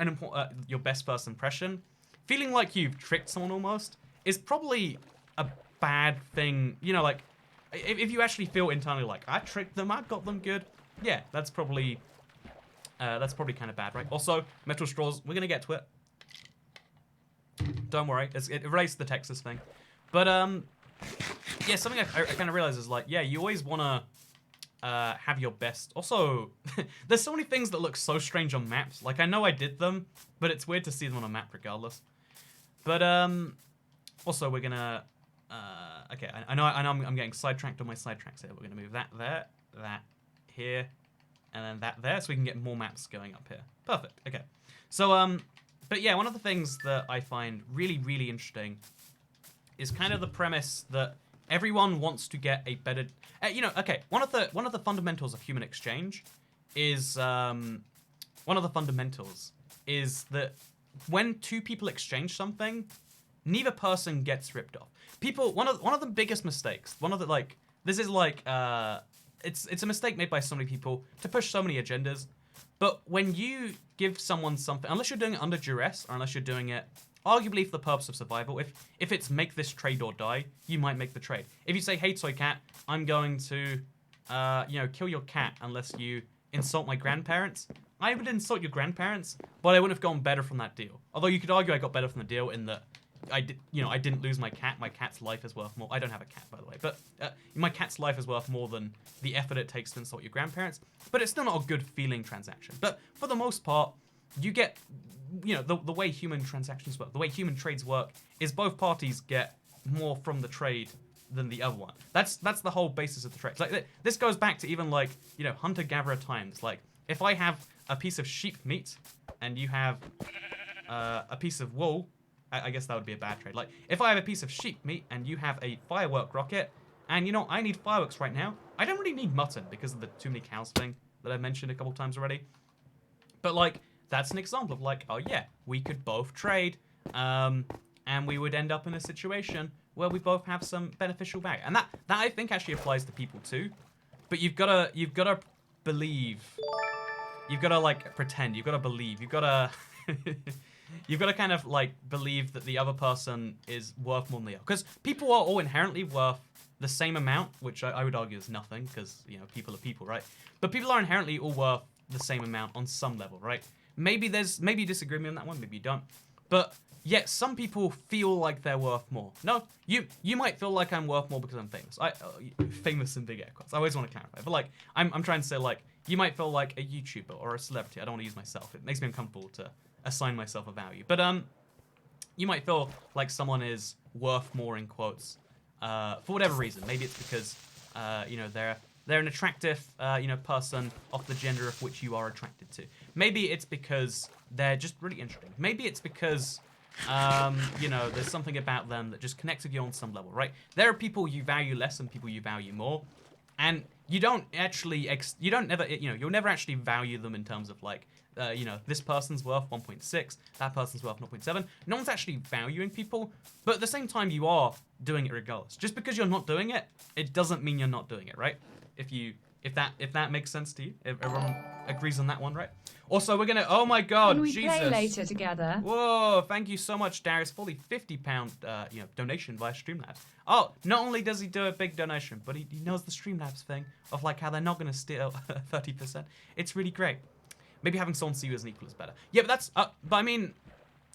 your best first impression, feeling like you've tricked someone almost, is probably a bad thing. You know, like if you actually feel internally like I tricked them, I got them good. Yeah, that's probably kind of bad, right? Also, metal straws. We're gonna get to it. Don't worry, it relates to the Texas thing, but yeah, something I kind of realize is like, yeah, you always want to have your best. Also, there's so many things that look so strange on maps. Like, I know I did them, but it's weird to see them on a map regardless. But also we're gonna okay, I know I'm getting sidetracked on my sidetracks here. We're gonna move that there, that here, and then that there, so we can get more maps going up here. Perfect. Okay. So but yeah, one of the things that I find really, really interesting is kind of the premise that everyone wants to get a better. You know, okay. One of the fundamentals of human exchange is that when two people exchange something, neither person gets ripped off. People, one of the biggest mistakes. This is like it's a mistake made by so many people to push so many agendas. But when you give someone something, unless you're doing it under duress, or unless you're doing it arguably for the purpose of survival, if it's make this trade or die, you might make the trade. If you say, hey, toy cat, I'm going to, you know, kill your cat unless you insult my grandparents, I would insult your grandparents, but I wouldn't have gone better from that deal. Although you could argue I got better from the deal in that I didn't lose my cat. My cat's life is worth more. I don't have a cat, by the way, but my cat's life is worth more than the effort it takes to insult your grandparents. But it's still not a good feeling transaction. But for the most part, you get, you know, the way human transactions work, the way human trades work, is both parties get more from the trade than the other one. That's the whole basis of the trade. Like this goes back to even like, you know, hunter-gatherer times. Like if I have a piece of sheep meat and you have a piece of wool, I guess that would be a bad trade. Like, if I have a piece of sheep meat and you have a firework rocket, and, you know, I need fireworks right now, I don't really need mutton because of the too many cows thing that I've mentioned a couple times already. But, like, that's an example of, like, oh, yeah, we could both trade, and we would end up in a situation where we both have some beneficial value. And that I think actually applies to people, too. But you've got to believe. You've got to, like, pretend. You've got to believe. You've got to... You've got to kind of, like, believe that the other person is worth more than the other. Because people are all inherently worth the same amount, which I would argue is nothing, because, you know, people are people, right? But people are inherently all worth the same amount on some level, right? Maybe you disagree with me on that one, maybe you don't. But, yet, some people feel like they're worth more. No, you might feel like I'm worth more because I'm famous. Famous in big air quotes. I always want to clarify. But, like, I'm trying to say, like, you might feel like a YouTuber or a celebrity. I don't want to use myself. It makes me uncomfortable to assign myself a value. But you might feel like someone is worth more in quotes for whatever reason. Maybe it's because you know, they're an attractive you know, person of the gender of which you are attracted to. Maybe it's because they're just really interesting. Maybe it's because you know, there's something about them that just connects with you on some level, right? There are people you value less and people you value more, and you don't actually you'll never actually value them in terms of like, you know, this person's worth 1.6, that person's worth 0.7. No one's actually valuing people, but at the same time, you are doing it regardless. Just because you're not doing it, it doesn't mean you're not doing it, right? If that makes sense to you, if everyone agrees on that one, right? Also, we're gonna. Oh my God, Can we Jesus! play later together? Whoa! Thank you so much, Darius. Fully £50, you know, donation via Streamlabs. Oh, not only does he do a big donation, but he knows the Streamlabs thing of like how they're not gonna steal 30%. It's really great. Maybe having someone see you as an equal is better. Yeah, but that's. But I mean,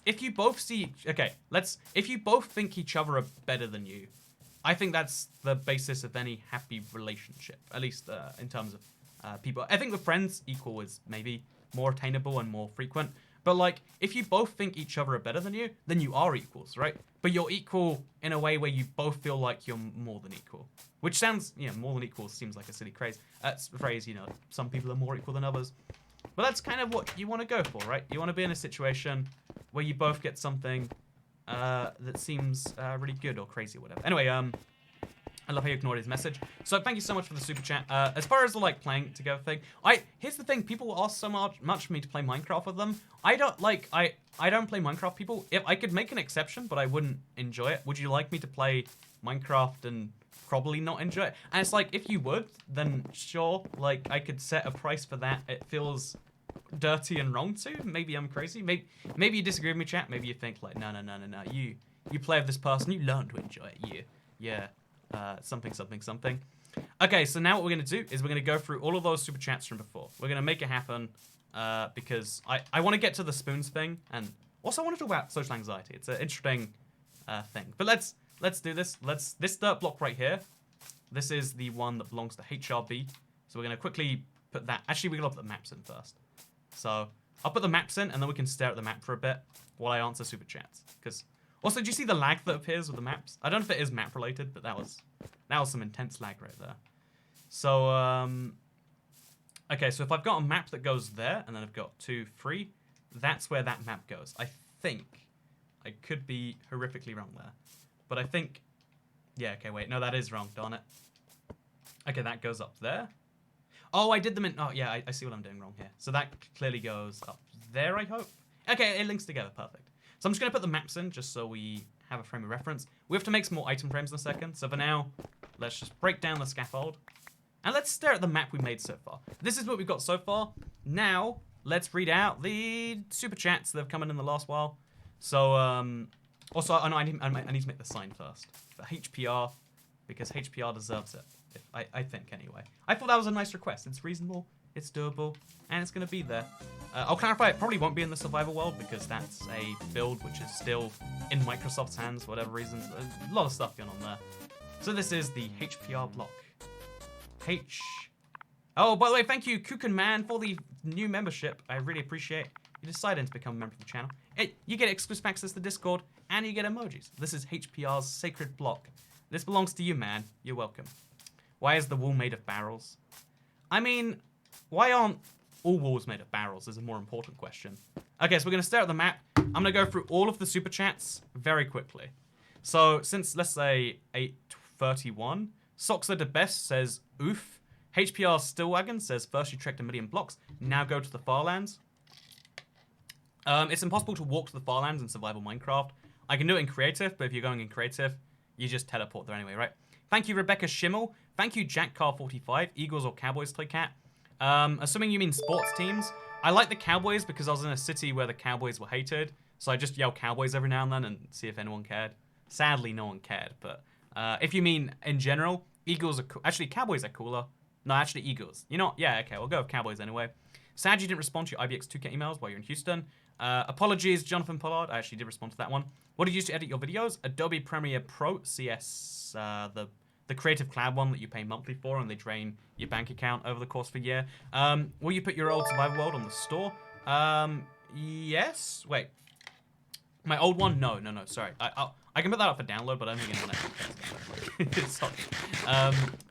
if you both see, if you both think each other are better than you, I think that's the basis of any happy relationship. At least in terms of people. I think with friends, equal is maybe more attainable and more frequent. But like, if you both think each other are better than you, then you are equals, right? But you're equal in a way where you both feel like you're more than equal. Which sounds, you know, more than equal seems like a silly phrase. You know, some people are more equal than others. But that's kind of what you want to go for, right? You want to be in a situation where you both get something that seems really good or crazy or whatever. Anyway, I love how you ignored his message. So thank you so much for the super chat. As far as the like playing together thing, here's the thing: people ask so much for me to play Minecraft with them. I don't play Minecraft, people. If I could make an exception, but I wouldn't enjoy it. Would you like me to play Minecraft and probably not enjoy it? And it's like, if you would, then sure. Like, I could set a price for that. It feels dirty and wrong too. Maybe I'm crazy. Maybe you disagree with me, chat. Maybe you think like, no. You play with this person, you learn to enjoy it. Yeah. Something. Okay, so now what we're gonna do is we're gonna go through all of those super chats from before. We're gonna make it happen because I want to get to the spoons thing, and also I want to talk about social anxiety. It's an interesting thing. But let's do this. This dirt block right here. This is the one that belongs to HRB. So we're gonna quickly put that. Actually, we're gonna put the maps in first. So I'll put the maps in, and then we can stare at the map for a bit while I answer super chats. Because also, do you see the lag that appears with the maps? I don't know if it is map related, but that was some intense lag right there. So okay, so if I've got a map that goes there, and then I've got 2, 3, that's where that map goes. I think. I could be horrifically wrong there, but I think. Yeah. Okay. Wait. No, that is wrong. Darn it. Okay, that goes up there. Oh, I did them in... Oh, yeah, I see what I'm doing wrong here. So that clearly goes up there, I hope. Okay, it links together. Perfect. So I'm just going to put the maps in just so we have a frame of reference. We have to make some more item frames in a second. So for now, let's just break down the scaffold. And let's stare at the map we made so far. This is what we've got so far. Now, let's read out the super chats that have come in the last while. So, also, I need to make the sign first. For HPR, because HPR deserves it. I think, anyway. I thought that was a nice request. It's reasonable, it's doable, and it's going to be there. I'll clarify, it probably won't be in the survival world, because that's a build which is still in Microsoft's hands for whatever reasons. A lot of stuff going on there. So this is the HPR block. Oh, by the way, thank you, Kuchen Man, for the new membership. I really appreciate you deciding to become a member of the channel. You get exclusive access to Discord, and you get emojis. This is HPR's sacred block. This belongs to you, man. You're welcome. Why is the wall made of barrels? I mean, why aren't all walls made of barrels is a more important question. Okay, so we're going to stare at the map. I'm going to go through all of the super chats very quickly. So, since, let's say, 8:31, Socks are the best says, oof. HPR Stillwagon says, first you trekked 1,000,000 blocks, now go to the Farlands. It's impossible to walk to the Farlands in survival Minecraft. I can do it in creative, but if you're going in creative, you just teleport there anyway, right? Thank you, Rebecca Schimmel. Thank you, JackCar45, Eagles or Cowboys Toy Cat. Assuming you mean sports teams. I like the Cowboys because I was in a city where the Cowboys were hated. So I just yell Cowboys every now and then and see if anyone cared. Sadly, no one cared. But if you mean in general, Eagles are cool. Actually, Cowboys are cooler. No, actually, Eagles. You know what? Yeah, okay, we'll go with Cowboys anyway. Sad you didn't respond to your IBX2K emails while you're in Houston. Apologies, Jonathan Pollard. I actually did respond to that one. What do you use to edit your videos? Adobe Premiere Pro, CS, the Creative Cloud one that you pay monthly for and they drain your bank account over the course of a year. Will you put your old Survival World on the store? Yes. Wait. My old one? No, sorry. I can put that up for download, but I don't think anyone actually cares. Sorry.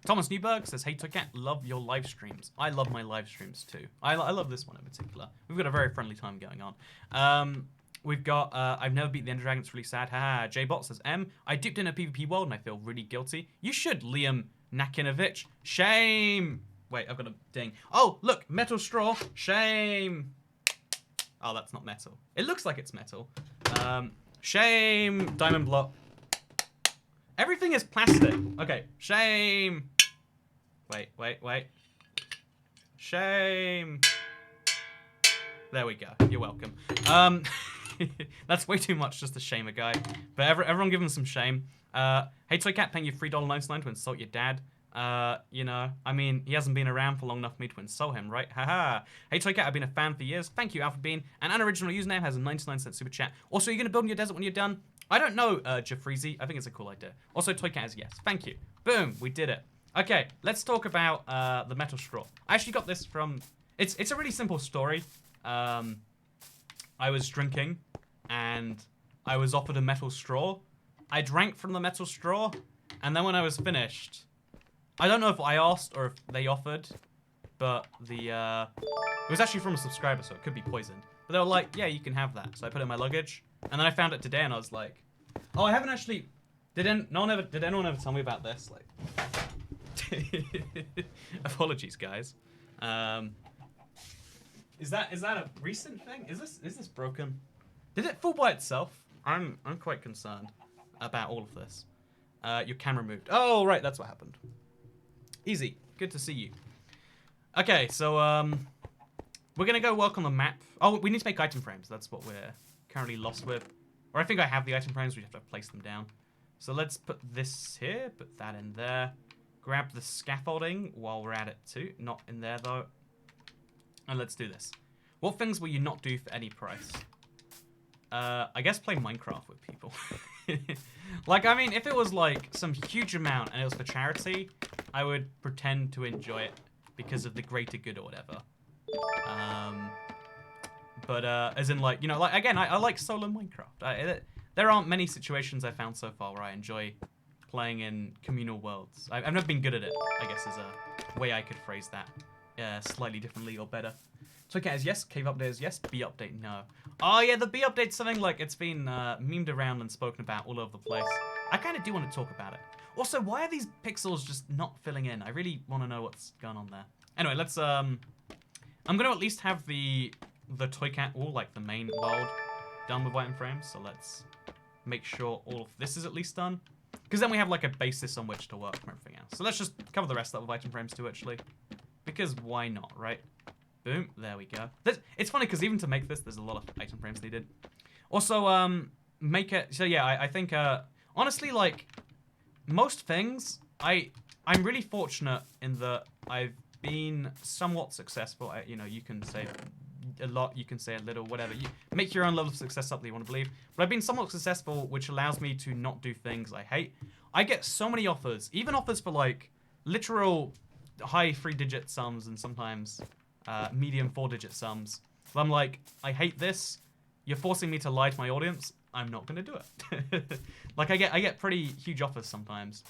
Thomas Newberg says, hey, Toycat, love your live streams. I love my live streams too. I love this one in particular. We've got a very friendly time going on. We've got, I've never beat the Ender Dragon, it's really sad. Haha, J-Bot says, I dipped in a PvP world and I feel really guilty. You should, Liam Nakinovich. Shame. Wait, I've got a ding. Oh, look, metal straw. Shame. Oh, that's not metal. It looks like it's metal. Shame. Diamond block. Everything is plastic. Okay, shame. Wait. Shame. There we go. You're welcome. That's way too much just to shame a guy. But everyone give him some shame. Hey, Toycat, paying you $3.99 to insult your dad. You know, I mean, he hasn't been around for long enough for me to insult him, right? Haha. Hey, Toycat, I've been a fan for years. Thank you, Alpha Bean. An unoriginal username has a 99-cent super chat. Also, you're going to build in your desert when you're done? I don't know, Jeffreezy. I think it's a cool idea. Also, Toycat is yes. Thank you. Boom, we did it. Okay, let's talk about the metal straw. I actually got this from... It's a really simple story. I was drinking, and I was offered a metal straw. I drank from the metal straw, and then when I was finished... I don't know if I asked or if they offered, but it was actually from a subscriber, so it could be poisoned. But they were like, yeah, you can have that. So I put it in my luggage, and then I found it today, and I was like, oh, I haven't actually. Did anyone ever tell me about this? Like, apologies, guys. Is that a recent thing? Is this broken? Did it fall by itself? I'm quite concerned about all of this. Your camera moved. Oh, right, that's what happened. Easy. Good to see you. Okay, so we're gonna go work on the map. Oh, we need to make item frames. That's what we're currently lost with. Or I think I have the item frames. We have to place them down. So let's put this here. Put that in there. Grab the scaffolding while we're at it too. Not in there though. And let's do this. What things will you not do for any price? I guess play Minecraft with people. Like, I mean, if it was like some huge amount and it was for charity, I would pretend to enjoy it because of the greater good or whatever. But as in, like, you know, like, again, I like solo Minecraft. There aren't many situations I've found so far where I enjoy playing in communal worlds. I've never been good at it, I guess, is a way I could phrase that slightly differently or better. So okay, as yes, cave update is yes, B update no. Oh yeah, the B update's something like it's been memed around and spoken about all over the place. I kind of do want to talk about it. Also, why are these pixels just not filling in? I really want to know what's going on there. Anyway, let's I'm gonna at least have the toy cat wall, like the main world, done with item frames. So let's make sure all of this is at least done, because then we have like a basis on which to work from everything else. So let's just cover the rest of that with item frames too, actually, because why not, right? Boom, there we go. It's funny because even to make this, there's a lot of item frames needed. Also, make it, so yeah, I think, honestly, like, most things, I'm really fortunate in that I've been somewhat successful. You know, you can say a lot, you can say a little, whatever. You make your own level of success up that you want to believe. But I've been somewhat successful, which allows me to not do things I hate. I get so many offers, even offers for, like, literal high 3-digit sums and sometimes medium 4-digit sums. I'm like, I hate this. You're forcing me to lie to my audience. I'm not gonna do it. Like, I get pretty huge offers sometimes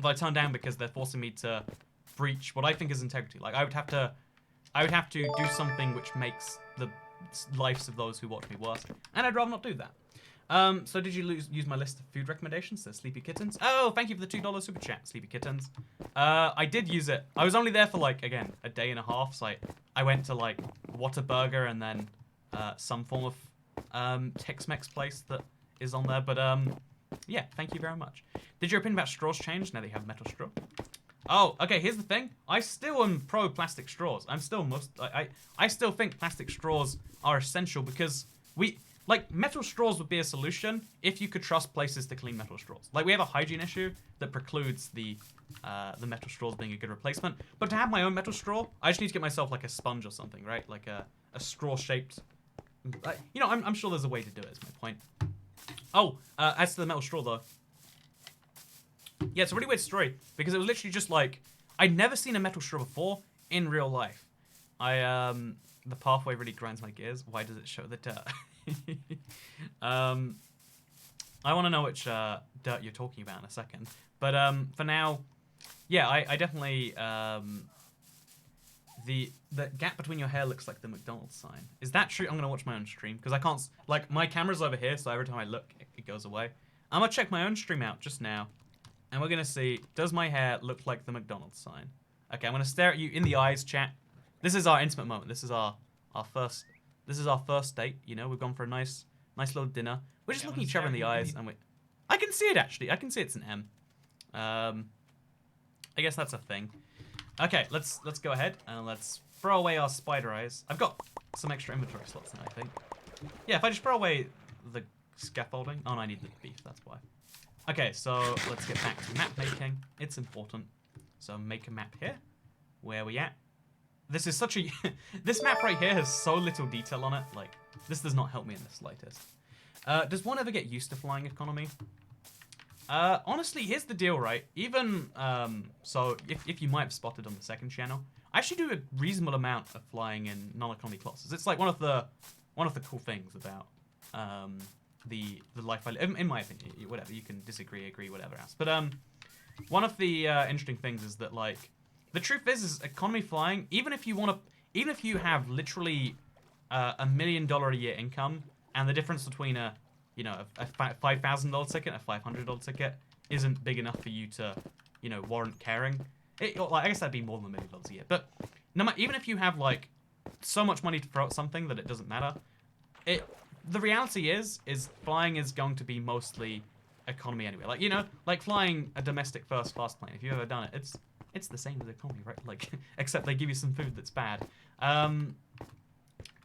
that I turn down because they're forcing me to breach what I think is integrity. Like, I would have to do something which makes the lives of those who watch me worse, and I'd rather not do that. So did you use my list of food recommendations? So Sleepy Kittens. Oh, thank you for the $2 super chat, Sleepy Kittens. I did use it. I was only there for like, again, a day and a half. So I went to like Whataburger and then some form of Tex-Mex place that is on there. But yeah, thank you very much. Did your opinion about straws change now that you have metal straw? Oh, okay, here's the thing. I still am pro plastic straws. I'm still I still think plastic straws are essential because like, metal straws would be a solution if you could trust places to clean metal straws. Like, we have a hygiene issue that precludes the metal straws being a good replacement. But to have my own metal straw, I just need to get myself, like, a sponge or something, right? Like a straw-shaped... you know, I'm sure there's a way to do it, is my point. Oh, as to the metal straw, though. Yeah, it's a really weird story, because it was literally just, like... I'd never seen a metal straw before in real life. The pathway really grinds my gears. Why does it show the dirt? I want to know which dirt you're talking about in a second. But for now, yeah, I definitely... the gap between your hair looks like the McDonald's sign. Is that true? I'm going to watch my own stream, because I can't... Like, my camera's over here, so every time I look, it goes away. I'm going to check my own stream out just now, and we're going to see, does my hair look like the McDonald's sign? Okay, I'm going to stare at you in the eyes, chat. This is our intimate moment. This is our first... This is our first date, you know. We've gone for a nice little dinner. We're just looking each other in the eyes, and I can see it, actually. I can see it's an M. I guess that's a thing. Okay, let's go ahead, and let's throw away our spider eyes. I've got some extra inventory slots now, I think. Yeah, if I just throw away the scaffolding... Oh, no, I need the beef, that's why. Okay, so let's get back to map making. It's important. So make a map here. Where are we at? This is such a... This map right here has so little detail on it. Like, this does not help me in the slightest. Does one ever get used to flying economy? Honestly, here's the deal, right? Even, so, if you might have spotted on the second channel, I actually do a reasonable amount of flying in non-economy classes. It's like one of the cool things about the life I live, in my opinion. Whatever, you can disagree, agree, whatever else. But one of the interesting things is that, like, the truth is economy flying, even if you have literally $1 million a year income, and the difference between a $5,000 ticket and a $500 ticket isn't big enough for you to, warrant caring. I guess that'd be more than $1 million a year. But even if you have like so much money to throw at something that it doesn't matter, the reality is flying is going to be mostly economy anyway. Like, like flying a domestic first class plane. If you've ever done it, it's the same as economy, right? Like, except they give you some food that's bad.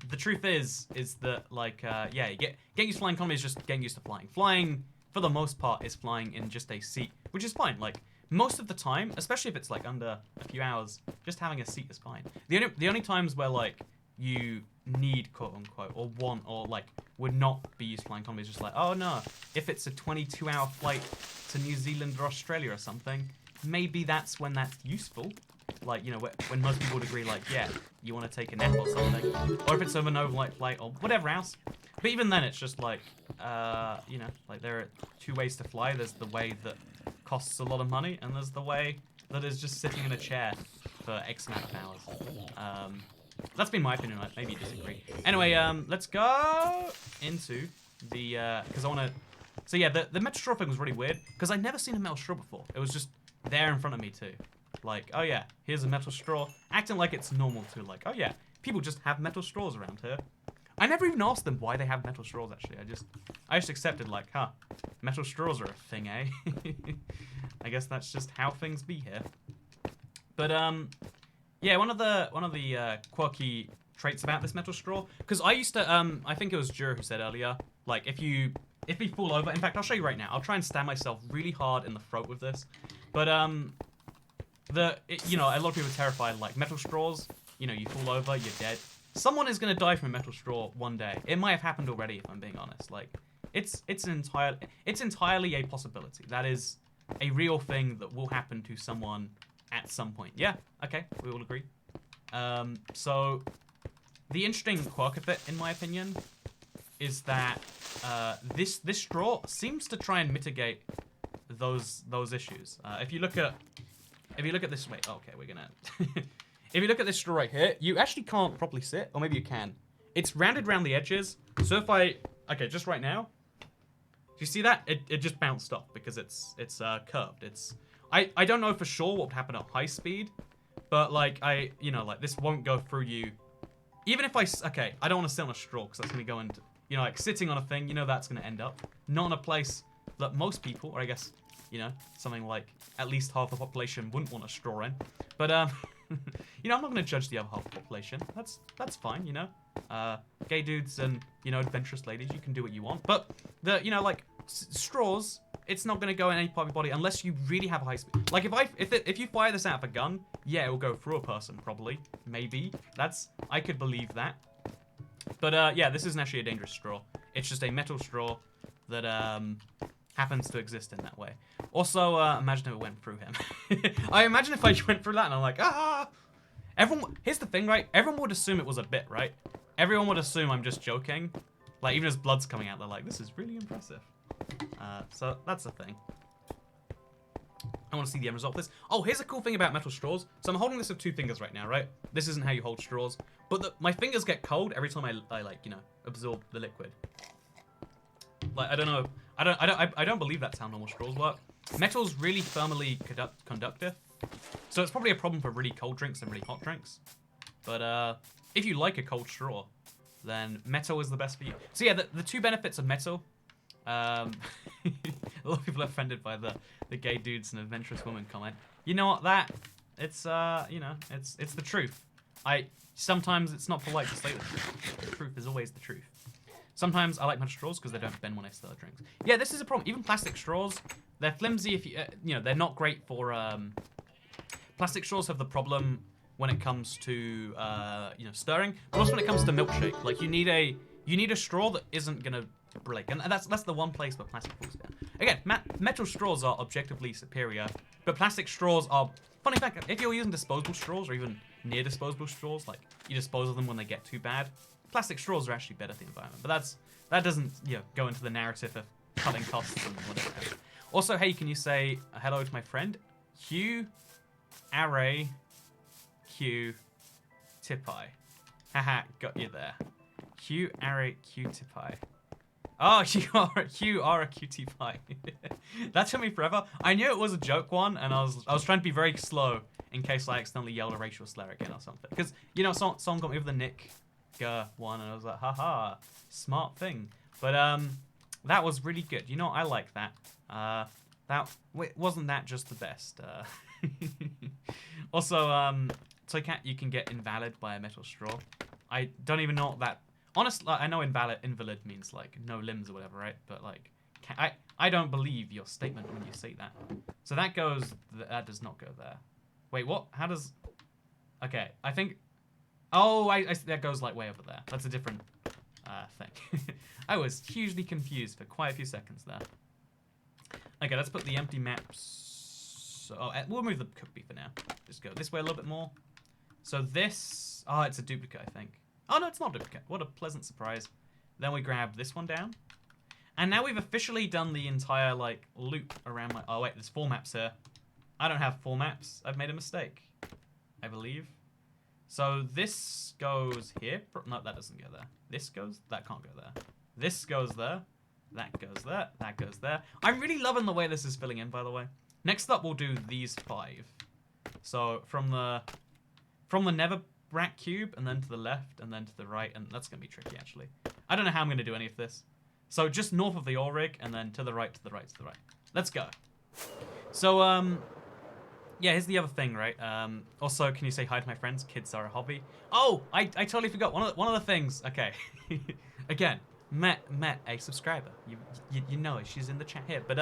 The truth is that, like, getting used to flying economy is just getting used to flying. Flying, for the most part, is flying in just a seat, which is fine. Like, most of the time, especially if it's, like, under a few hours, just having a seat is fine. The only times where, like, you need, quote-unquote, or want, or, like, would not be used to flying economy is just like, oh, no, if it's a 22-hour flight to New Zealand or Australia or something, maybe that's when that's useful. Like, when most people would agree, like, yeah, you want to take a nap or something. Or if it's of an overnight flight or whatever else. But even then, it's just like, like there are two ways to fly. There's the way that costs a lot of money, and there's the way that is just sitting in a chair for X amount of hours. That's been my opinion. Maybe you disagree. Anyway, let's go into the, because I want to, so yeah, the metal straw thing was really weird, because I'd never seen a metal straw before. It was just there in front of me too. Like, oh yeah, here's a metal straw. Acting like it's normal too. Like, oh yeah, people just have metal straws around here. I never even asked them why they have metal straws, actually. I just accepted, like, huh, metal straws are a thing, eh? I guess that's just how things be here. But, yeah, one of the quirky traits about this metal straw, because I used to, I think it was Jura who said earlier, like, if you fall over, in fact, I'll show you right now. I'll try and stab myself really hard in the throat with this. But, a lot of people are terrified, like, metal straws, you fall over, you're dead. Someone is going to die from a metal straw one day. It might have happened already, if I'm being honest. Like, it's entirely a possibility. That is a real thing that will happen to someone at some point. Yeah, okay, we all agree. So, the interesting quirk of it, in my opinion, is that this straw seems to try and mitigate those issues. If you look at this, wait, okay, we're gonna. If you look at this straw right here, you actually can't properly sit, or maybe you can. It's rounded around the edges, so if okay, just right now, do you see that? It just bounced off because it's curved. I don't know for sure what would happen at high speed, but like like this won't go through you. Even if okay, I don't want to sit on a straw because that's gonna go into, like sitting on a thing, that's gonna end up not in a place that most people, or I guess, something like at least half the population wouldn't want a straw in. But I'm not gonna judge the other half of the population. That's fine, gay dudes and adventurous ladies, you can do what you want. But the like straws, it's not gonna go in any part of your body unless you really have a high speed. Like if you fire this out of a gun, yeah, it will go through a person probably, maybe. I could believe that. But yeah, this isn't actually a dangerous straw. It's just a metal straw that happens to exist in that way. Also, imagine if it went through him. I imagine if I went through that and I'm like, ah! Here's the thing, right? Everyone would assume it was a bit, right? Everyone would assume I'm just joking. Like, even as blood's coming out, they're like, this is really impressive. So, that's the thing. I want to see the end result of this. Oh, here's a cool thing about metal straws. So I'm holding this with two fingers right now, right? This isn't how you hold straws. But my fingers get cold every time I like, absorb the liquid. Like, I don't know. I don't believe that's how normal straws work. Metal's really thermally conductive, so it's probably a problem for really cold drinks and really hot drinks. But if you like a cold straw, then metal is the best for you. So yeah, the two benefits of metal. A lot of people are offended by the gay dudes and adventurous women comment. You know what? It's it's the truth. Sometimes it's not polite to say the truth. The truth is always the truth. Sometimes I like metal straws because they don't bend when I stir drinks. Yeah, this is a problem. Even plastic straws, they're flimsy. If you, they're not great for. Plastic straws have the problem when it comes to stirring, but also when it comes to milkshake. Like you need a straw that isn't gonna break, and that's the one place where plastic falls down. Again, metal straws are objectively superior, but plastic straws are. Funny fact: if you're using disposable straws or even near disposable straws, like you dispose of them when they get too bad. Plastic straws are actually better for the environment, but that doesn't go into the narrative of cutting costs and whatever. Also, hey, can you say hello to my friend Hugh Array Q Tipai. Haha, got you there. Q array Q Tipai. Oh, you are a cutie pie. That took me forever. I knew it was a joke one, and I was trying to be very slow in case I accidentally yelled a racial slur again or something. Because you know, someone got me with the Nick one, and I was like, haha, smart thing. But that was really good. You know, I like that. Wasn't that just the best? Also, Toycat, you can get invalid by a metal straw. I don't even know what that. Honestly, I know invalid means like no limbs or whatever, right? But like, I don't believe your statement when you say that. So that goes. That does not go there. Wait, what? How does? Okay, I think. Oh, that goes like way over there. That's a different thing. I was hugely confused for quite a few seconds there. Okay, let's put the empty maps. Oh, we'll move the cookie for now. Just go this way a little bit more. So this. Oh, it's a duplicate, I think. Oh, no, it's not a duplicate. What a pleasant surprise. Then we grab this one down. And now we've officially done the entire, like, loop around my... Oh, wait, there's 4 maps here. I don't have 4 maps. I've made a mistake, I believe. So this goes here. No, that doesn't go there. This goes... That can't go there. This goes there. That goes there. That goes there. I'm really loving the way this is filling in, by the way. Next up, we'll do these 5. So from the Nether... Rack cube, and then to the left, and then to the right, and that's going to be tricky, actually. I don't know how I'm going to do any of this. So just north of the ore rig, and then to the right, to the right, to the right. Let's go. So, yeah, here's the other thing, right? Also, can you say hi to my friends? Kids are a hobby. Oh, I totally forgot. One of the things, okay. Again, met a subscriber. You know her, she's in the chat here. But,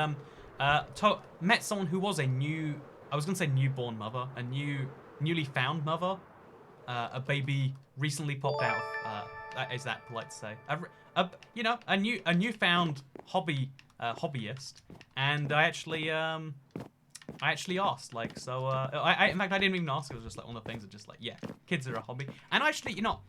met someone who was a I was going to say newborn mother, a newly found mother. A baby recently popped out. Is that polite to say? You know, a newfound hobbyist, and I actually asked, like, so. In fact, I didn't even ask. It was just like one of the things of just like, yeah, kids are a hobby. And actually, you know,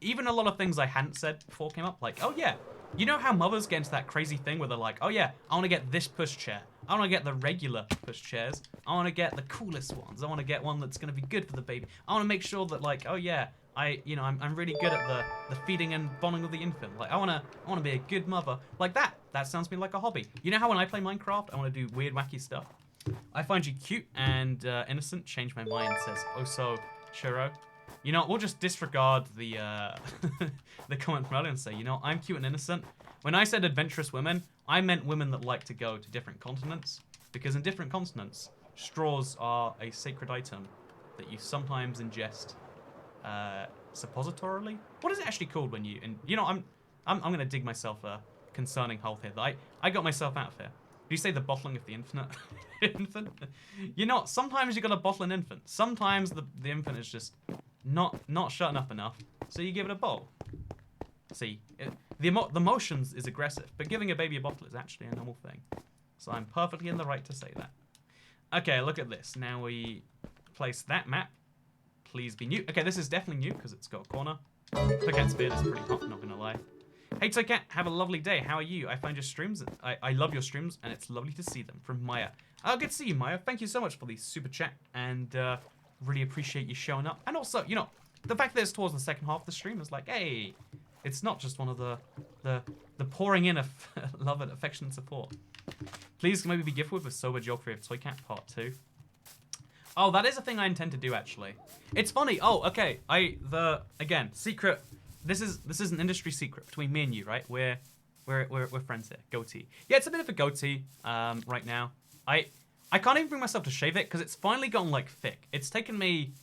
even a lot of things I hadn't said before came up, like, oh yeah, you know how mothers get into that crazy thing where they're like, oh yeah, I want to get this pushchair. I want to get the regular pushchairs. I want to get the coolest ones. I want to get one that's going to be good for the baby. I want to make sure that, like, oh yeah, I'm really good at the feeding and bonding of the infant. Like, I want to be a good mother. Like that. That sounds to me like a hobby. You know how when I play Minecraft, I want to do weird, wacky stuff. I find you cute and innocent. Change my mind, says Oso Churro. You know, we'll just disregard the the comment from earlier and say, you know, I'm cute and innocent. When I said adventurous women, I meant women that like to go to different continents. Because in different continents, straws are a sacred item that you sometimes ingest suppositorily. What is it actually called when you... And you know, I'm going to dig myself a concerning hole here. I got myself out of here. Do you say the bottling of the infinite? Infant? You know, sometimes you got to bottle an infant. Sometimes the infant is just not shutting up enough, so you give it a bowl. See, the motions is aggressive, but giving a baby a bottle is actually a normal thing. So I'm perfectly in the right to say that. Okay, look at this. Now we place that map. Please be new. Okay, this is definitely new because it's got a corner. Toycat's beard is pretty hot, not gonna lie. Hey Toycat, have a lovely day. How are you? I find your streams. I love your streams, and it's lovely to see them. From Maya. Oh, good to see you, Maya. Thank you so much for the super chat, and really appreciate you showing up. And also, you know, the fact that it's towards the second half of the stream is like, hey, it's not just one of the pouring in of love and affection and support. Please maybe be gifted with a sober geography of Toycat Part 2. Oh, that is a thing I intend to do, actually. It's funny. Oh, okay. Again, secret. This is an industry secret between me and you, right? We're friends here. Goatee. Yeah, it's a bit of a goatee right now. I can't even bring myself to shave it because it's finally gotten like thick. It's taken me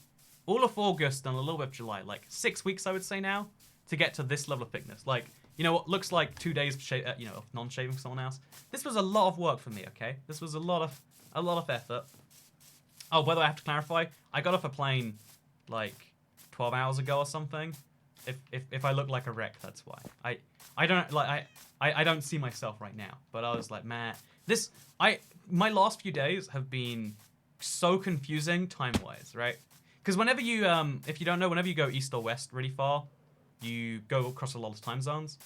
all of August and a little bit of July, like 6 weeks, I would say now, to get to this level of thickness. Like, you know what looks like 2 days, you know, of non-shaving someone else. This was a lot of work for me. Okay, this was a lot of effort. Oh, by the way, I have to clarify. I got off a plane like 12 hours ago or something. If I look like a wreck, that's why. I don't see myself right now. But I was like, man, my last few days have been so confusing time-wise, right? Because whenever you, if you don't know, whenever you go east or west really far, you go across a lot of time zones.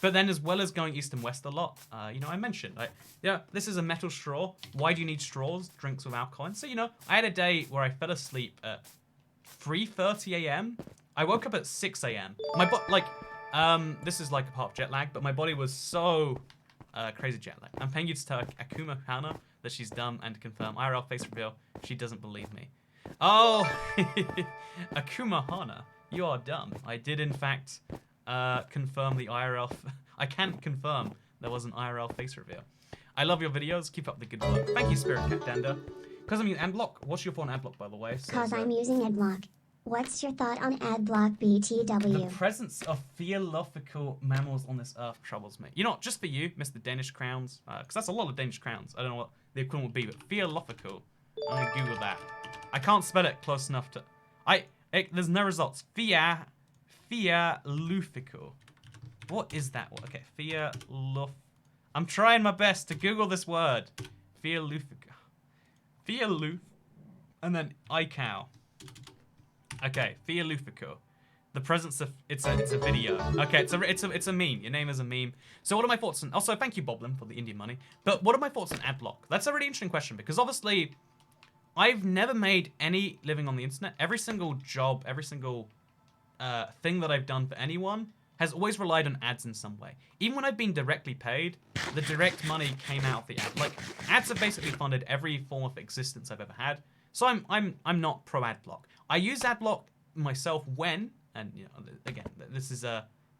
But then as well as going east and west a lot, you know, I mentioned, yeah, this is a metal straw. Why do you need straws? Drinks with alcohol. And so, you know, I had a day where I fell asleep at 3:30 a.m. I woke up at 6 a.m. This is like a part of jet lag, but my body was so crazy jet lag. I'm paying you to tell Akuma Hana that she's dumb and to confirm IRL face reveal. She doesn't believe me. Oh, Akuma Hana, you are dumb. I did in fact confirm the IRL. I can't confirm there was an IRL face reveal. I love your videos. Keep up the good work. Thank you, Spirit Cat Dander. Because I mean, Adblock. What's your thought on Adblock, by the way? Because I'm using Adblock. What's your thought on Adblock BTW? The presence of theological mammals on this earth troubles me. You know, just for you, Mr. Danish Crowns, because that's a lot of Danish crowns. I don't know what the equivalent would be, but theological. I'm gonna Google that. I can't spell it close enough to. There's no results. Theological. What is that? Okay, theoluf. I'm trying my best to Google this word. Theological. Theoluf, and then iCow. Okay, Theolufico. The presence of it's a video. Okay, it's a meme. Your name is a meme. So what are my thoughts on? Also, thank you, Boblin, for the Indian money. But what are my thoughts on Adblock? That's a really interesting question because obviously, I've never made any living on the internet. Every single job, every single thing that I've done for anyone has always relied on ads in some way. Even when I've been directly paid, the direct money came out of the ad. Like ads have basically funded every form of existence I've ever had. So I'm not pro Adblock. I use Adblock myself when, and you know, again, this is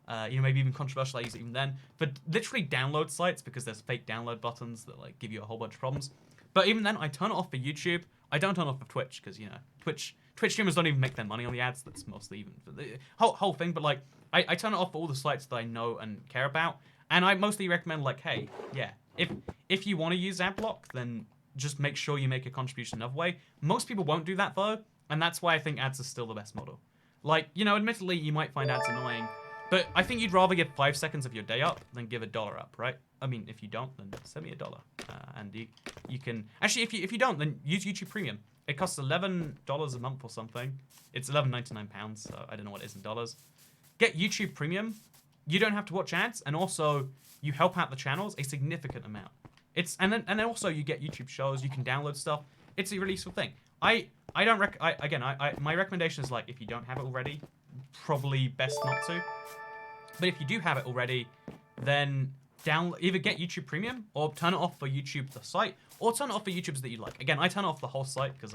maybe even controversial. I use it even then for literally download sites because there's fake download buttons that like give you a whole bunch of problems. But even then, I turn it off for YouTube. I don't turn it off for Twitch because you know Twitch streamers don't even make their money on the ads. That's mostly even for the whole thing. But like I turn it off for all the sites that I know and care about. And I mostly recommend like, hey, yeah, if you want to use Adblock, then just make sure you make a contribution another way. Most people won't do that though, and that's why I think ads are still the best model. Like, you know, admittedly, you might find ads annoying, but I think you'd rather give 5 seconds of your day up than give $1 up, right? I mean, if you don't, then send me $1, and you can actually, if you don't, then use YouTube Premium. It costs $11 a month or something. It's £11.99, so I don't know what it is in dollars. Get YouTube Premium. You don't have to watch ads, and also you help out the channels a significant amount. And then also you get YouTube shows. You can download stuff. It's a really useful thing. My recommendation is like if you don't have it already, probably best not to. But if you do have it already, then either get YouTube Premium or turn it off for YouTube the site, or turn it off for YouTubers that you like. Again, I turn it off the whole site because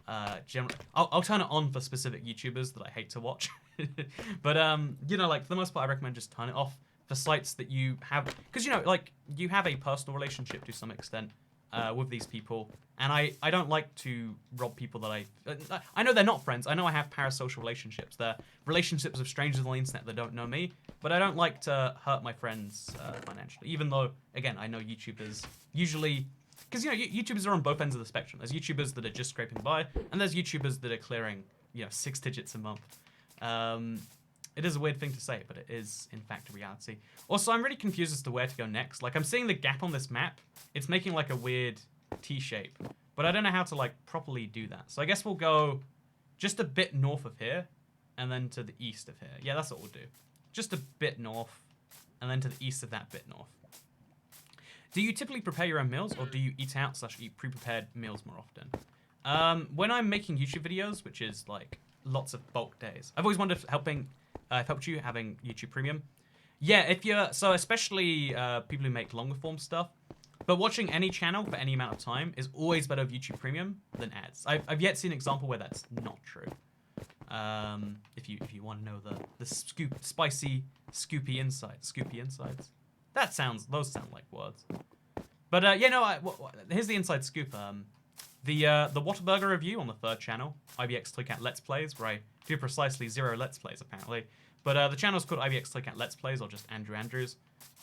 I'll turn it on for specific YouTubers that I hate to watch. But you know, like for the most part, I recommend just turn it off for sites that you have, because you know, like you have a personal relationship to some extent with these people, and I don't like to rob people that I know they're not friends. I know I have parasocial relationships. They're relationships with strangers on the internet that don't know me, but I don't like to hurt my friends financially. Even though, again, I know YouTubers usually, because you know, YouTubers are on both ends of the spectrum. There's YouTubers that are just scraping by, and there's YouTubers that are clearing, you know, 6 digits a month. It is a weird thing to say, but it is, in fact, a reality. Also, I'm really confused as to where to go next. Like, I'm seeing the gap on this map. It's making, like, a weird T-shape. But I don't know how to, like, properly do that. So I guess we'll go just a bit north of here, and then to the east of here. Yeah, that's what we'll do. Just a bit north, and then to the east of that bit north. Do you typically prepare your own meals, or do you eat out / eat pre-prepared meals more often? When I'm making YouTube videos, which is, like, lots of bulk days, I've always wondered if I've helped you having YouTube Premium. Yeah, if you're, so especially people who make longer form stuff, but watching any channel for any amount of time is always better with YouTube Premium than ads. I've yet seen an example where that's not true. If you want to know the spicy scoopy insights. Those sound like words. But here's the inside scoop. The Whataburger review on the 3rd channel, IBX Toycat Let's Plays, where I do precisely 0 Let's Plays apparently. But the channel's called IBX Toycat Let's Plays, or just Andrew Andrews.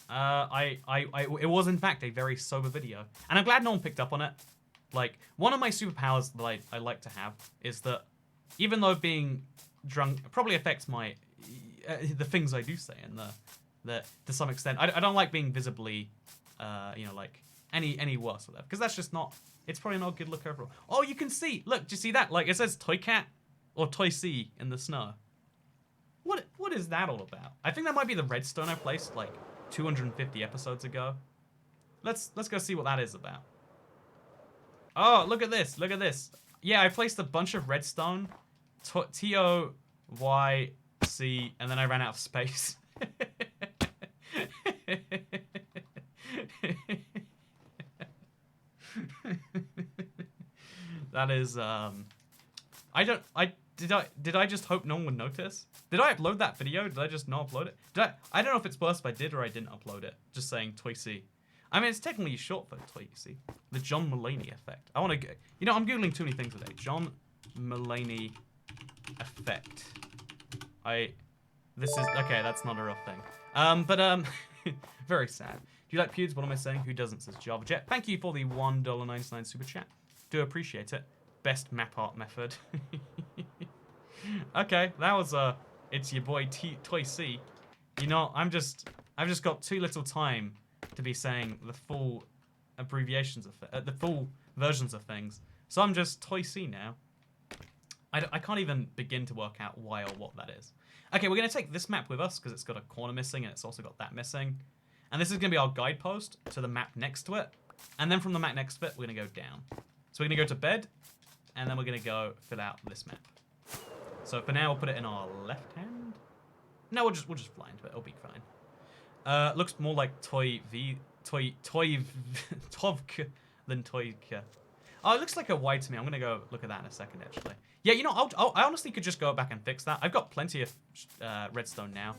It was in fact a very sober video, and I'm glad no one picked up on it. Like, one of my superpowers that I like to have is that even though being drunk probably affects my the things I do say, and the to some extent I don't like being visibly like any worse with that, because that's just not. It's probably not a good look overall. Oh, you can see. Look, do you see that? Like, it says Toycat or Toy C in the snow. What is that all about? I think that might be the redstone I placed like 250 episodes ago. Let's go see what that is about. Oh, look at this. Look at this. Yeah, I placed a bunch of redstone T-O-Y-C, and then I ran out of space. That is, did I just hope no one would notice? Did I upload that video? Did I just not upload it? I don't know if it's worse if I did or I didn't upload it. Just saying Toy-C. I mean, it's technically short for Toy-C. The John Mulaney effect. I want to get, you know, I'm Googling too many things today. John Mulaney effect. This is, okay, that's not a real thing. Very sad. Do you like Pewds? What am I saying? Who doesn't, says Java Jet. Thank you for the $1.99 super chat. Do appreciate it. Best map art method. Okay, that was it's your boy Toy-C. You know, I've just got too little time to be saying the full abbreviations of the full versions of things. So I'm just Toy-C now. I can't even begin to work out why or what that is. Okay, we're gonna take this map with us because it's got a corner missing and it's also got that missing. And this is gonna be our guidepost to the map next to it. And then from the map next to it, we're gonna go down. So we're gonna go to bed, and then we're gonna go fill out this map. So for now, we'll put it in our left hand. No, we'll just fly into it. It'll be fine. Looks more like Tovk than Toyka. Oh, it looks like a Y to me. I'm gonna go look at that in a second, actually. Yeah, you know, I honestly could just go back and fix that. I've got plenty of redstone now.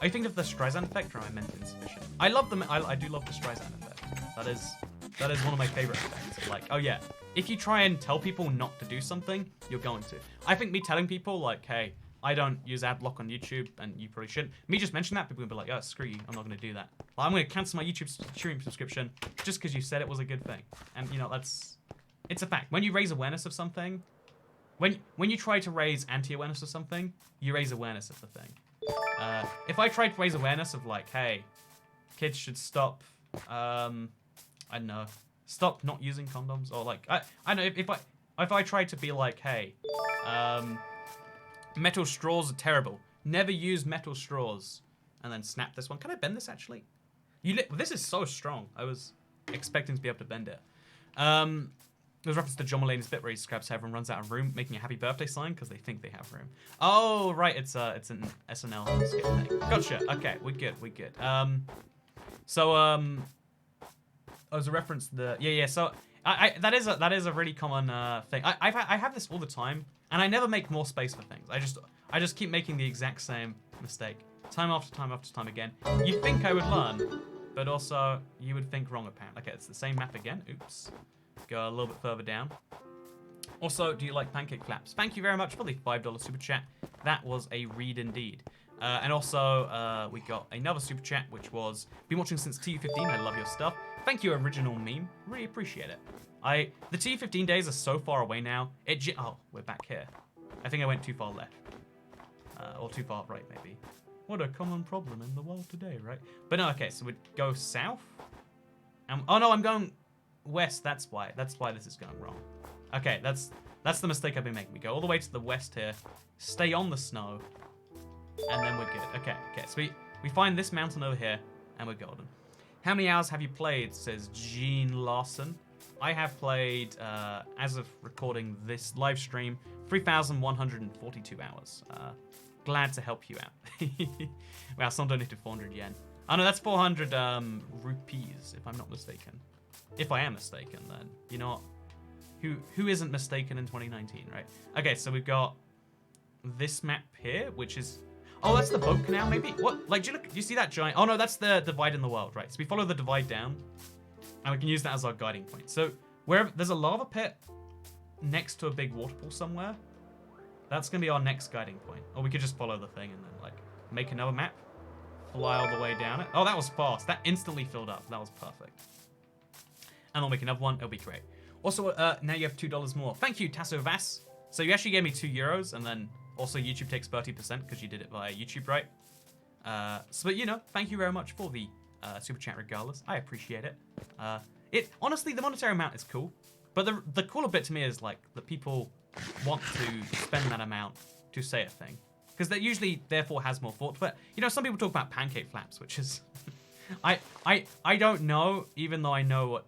Are you thinking of the Streisand effect, or am I meant insufficient? I love them. I do love the Streisand effect. That is one of my favorite effects. Like, oh yeah, if you try and tell people not to do something, you're going to. I think me telling people like, hey, I don't use ad block on YouTube, and you probably shouldn't. Me just mention that, people will be like, oh, screw you, I'm not gonna do that. Well, I'm gonna cancel my YouTube stream subscription just because you said it was a good thing. And you know, it's a fact. When you raise awareness of something, when you try to raise anti-awareness of something, you raise awareness of the thing. If I tried to raise awareness of like, hey, kids should stop, I don't know, stop not using condoms, or like, I don't know, if I tried to be like, hey, metal straws are terrible, never use metal straws, and then snap this one. Can I bend this actually? This is so strong. I was expecting to be able to bend it. There's reference to John Mulaney's bit where he describes how everyone runs out of room, making a happy birthday sign because they think they have room. Oh, right, it's an SNL skit thing. Gotcha. Okay, we're good. As a reference to the yeah. So that is a really common thing. I have this all the time, and I never make more space for things. I just keep making the exact same mistake, time after time after time again. You'd think I would learn, but also you would think wrong apparently. Okay, it's the same map again. Oops. Go a little bit further down. Also, do you like pancake flaps? Thank you very much for the $5 super chat. That was a read indeed. And also, we got another super chat, which was, been watching since TU15, I love your stuff. Thank you, original meme. Really appreciate it. The TU15 days are so far away now. Oh, we're back here. I think I went too far left. Or too far right, maybe. What a common problem in the world today, right? But no, okay, so we'd go south. Oh no, I'm going west. That's why this is going wrong. Okay, that's the mistake I've been making. We go all the way to the west here, stay on the snow, and then we're good. Okay, so we find this mountain over here, and we're golden. How many hours have you played, says Jean Larson. I have played, as of recording this live stream, 3,142 hours. Glad to help you out. Wow, someone donated 400 yen. Oh no, that's 400 rupees, if I'm not mistaken. If I am mistaken, then, you know what? Who isn't mistaken in 2019, right? Okay, so we've got this map here, which is... Oh, that's the boat canal, maybe? What? Like, do you see that giant... Oh, no, that's the divide in the world, right? So we follow the divide down, and we can use that as our guiding point. So, wherever... There's a lava pit next to a big waterfall somewhere. That's going to be our next guiding point. Or we could just follow the thing and then, like, make another map. Fly all the way down it. Oh, that was fast. That instantly filled up. That was perfect. And I'll make another one. It'll be great. Also, now you have $2 more. Thank you, Tasso Vass. So you actually gave me €2, and then also YouTube takes 30% because you did it via YouTube, right? But you know, thank you very much for the super chat regardless. I appreciate it. Honestly, the monetary amount is cool, but the cooler bit to me is like the people want to spend that amount to say a thing, because that usually therefore has more thought. But you know, some people talk about pancake flaps, which is I don't know, even though I know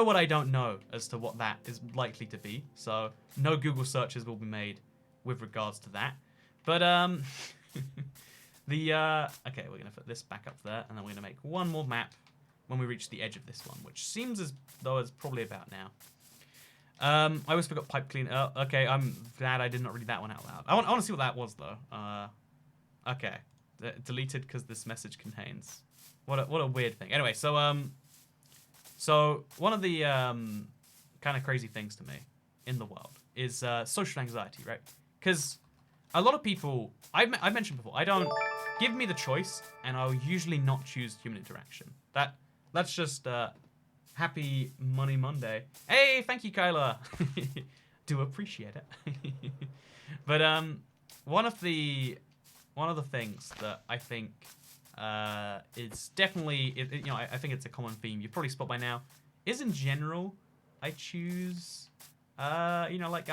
what I don't know as to what that is likely to be. So no Google searches will be made with regards to that. But okay, we're gonna put this back up there, and then we're gonna make one more map when we reach the edge of this one, which seems as though it's probably about now. I always forgot pipe clean. Okay, I'm glad I did not read that one out loud. I want to see what that was though. Okay, deleted because this message contains. What a weird thing. Anyway, so one of the kind of crazy things to me in the world is social anxiety, right? Because a lot of people, I mentioned before, I don't give me the choice, and I'll usually not choose human interaction. That's just happy Money Monday. Hey, thank you, Kyla. Do appreciate it. But one of the things that I think is definitely, I think it's a common theme. You probably spot by now. Is in general, I choose, like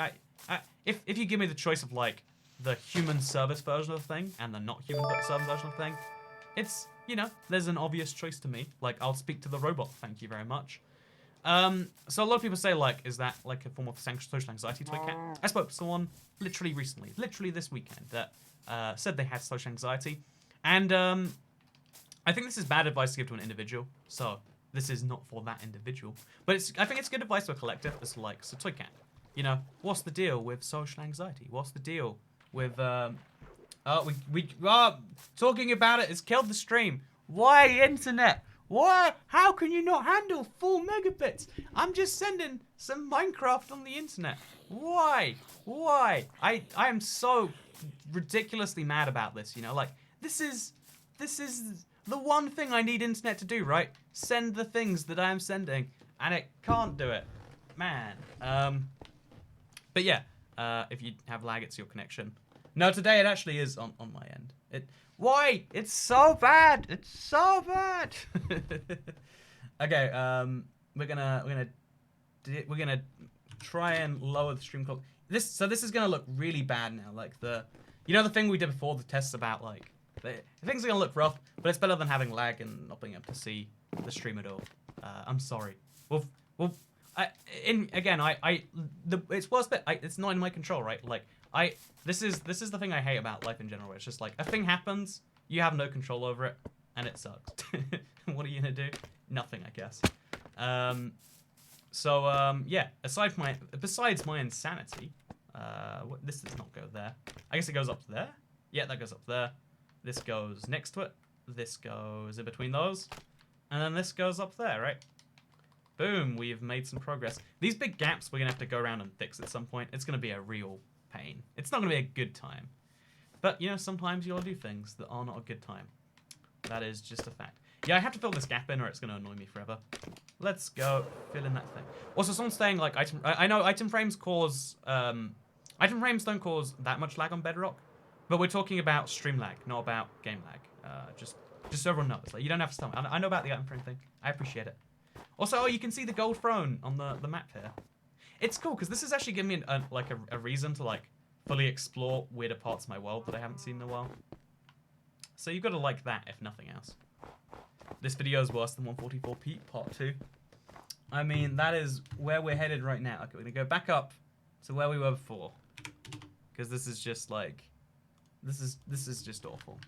if you give me the choice of like the human service version of the thing and the not human service version of the thing, it's, there's an obvious choice to me. Like, I'll speak to the robot, thank you very much. So a lot of people say, like, is that like a form of social anxiety toy cat? I spoke to someone literally recently, literally this weekend, that said they had social anxiety. And I think this is bad advice to give to an individual. So this is not for that individual. But I think it's good advice to a collective. It's like, so toy cat, what's the deal with social anxiety? What's the deal with we are talking about it. It's killed the stream. Why internet? Why? How can you not handle 4 megabits? I'm just sending some Minecraft on the internet. Why? Why? I am so ridiculously mad about this. Like this is the one thing I need internet to do, right? Send the things that I am sending, and it can't do it, man. But yeah, if you have lag, it's your connection. No, today it actually is on my end. Why? It's so bad. It's so bad. Okay, we're gonna try and lower the stream clock. This is gonna look really bad now. Like the thing we did before, the tests about like things are gonna look rough, but it's better than having lag and not being able to see the stream at all. I'm sorry. It's worse, but it's not in my control, right? Like this is the thing I hate about life in general. It's just like a thing happens, you have no control over it, and it sucks. What are you gonna do? Nothing, I guess. Yeah. Besides my insanity, this does not go there. I guess it goes up there. Yeah, that goes up there. This goes next to it. This goes in between those, and then this goes up there, right? Boom, we've made some progress. These big gaps we're gonna have to go around and fix at some point. It's gonna be a real pain. It's not gonna be a good time. But, sometimes you'll do things that are not a good time. That is just a fact. Yeah, I have to fill this gap in or it's gonna annoy me forever. Let's go fill in that thing. Also, someone's saying, like, I know item frames don't cause that much lag on Bedrock, but we're talking about stream lag, not about game lag. Just so everyone knows. Like, you don't have to tell me. I know about the item frame thing. I appreciate it. Also, you can see the gold throne on the map here. It's cool, because this is actually giving me a reason to, like, fully explore weirder parts of my world that I haven't seen in a while. So you've got to like that, if nothing else. This video is worse than 144p, part 2. I mean, that is where we're headed right now. Okay, we're going to go back up to where we were before. Because this is just, like... This is just awful.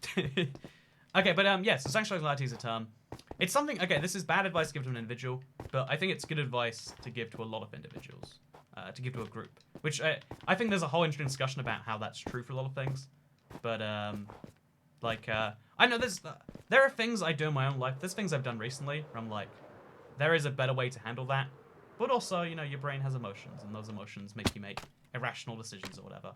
Okay, but, yeah, so social anxiety is a term. It's something, okay, this is bad advice to give to an individual, but I think it's good advice to give to a lot of individuals, to give to a group, which I think there's a whole interesting discussion about how that's true for a lot of things, but, I know there are things I do in my own life, there's things I've done recently where I'm like, there is a better way to handle that, but also, your brain has emotions, and those emotions make you make irrational decisions or whatever.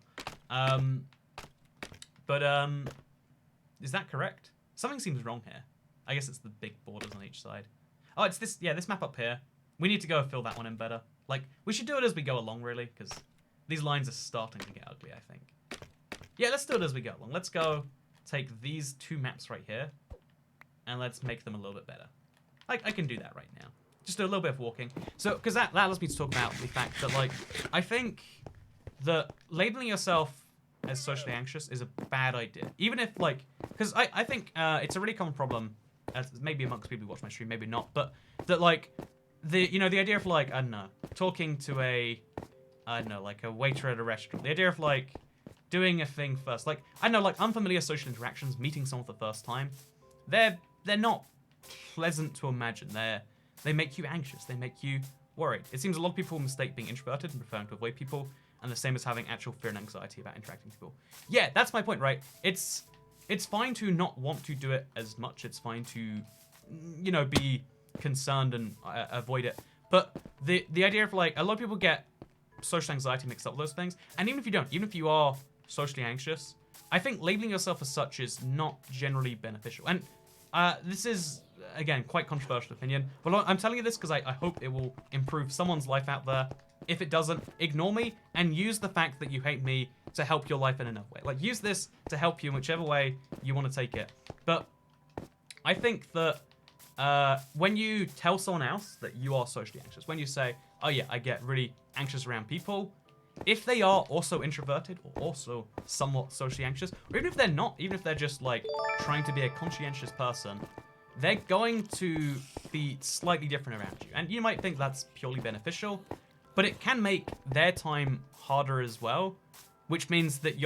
Is that correct? Something seems wrong here. I guess it's the big borders on each side. Oh, it's this map up here. We need to go fill that one in better. Like, we should do it as we go along, really, because these lines are starting to get ugly, I think. Yeah, let's do it as we go along. Let's go take these 2 maps right here, and let's make them a little bit better. I can do that right now. Just do a little bit of walking. So, because that allows me to talk about the fact that, like, I think that labeling yourself as socially anxious is a bad idea. Even if, like, because I think it's a really common problem, as maybe amongst people who watch my stream, maybe not, but that, like, the idea of, like, I don't know, talking to like a waiter at a restaurant, the idea of, like, doing a thing first. Like, I know, like, unfamiliar social interactions, meeting someone for the first time, they're not pleasant to imagine. They make you anxious. They make you worried. It seems a lot of people mistake being introverted and preferring to avoid people, and the same as having actual fear and anxiety about interacting with people. Yeah, that's my point, right? It's fine to not want to do it as much. It's fine to, you know, be concerned and avoid it. But the idea of, like, a lot of people get social anxiety mixed up with those things, and even if you don't, even if you are socially anxious, I think labeling yourself as such is not generally beneficial. And this is, again, quite controversial opinion, but I'm telling you this because I hope it will improve someone's life out there. If it doesn't, ignore me and use the fact that you hate me to help your life in another way. Like, use this to help you in whichever way you want to take it. But I think that when you tell someone else that you are socially anxious, when you say, oh yeah, I get really anxious around people, if they are also introverted or also somewhat socially anxious, or even if they're not, even if they're just like trying to be a conscientious person, they're going to be slightly different around you. And you might think that's purely beneficial, but it can make their time harder as well, which means that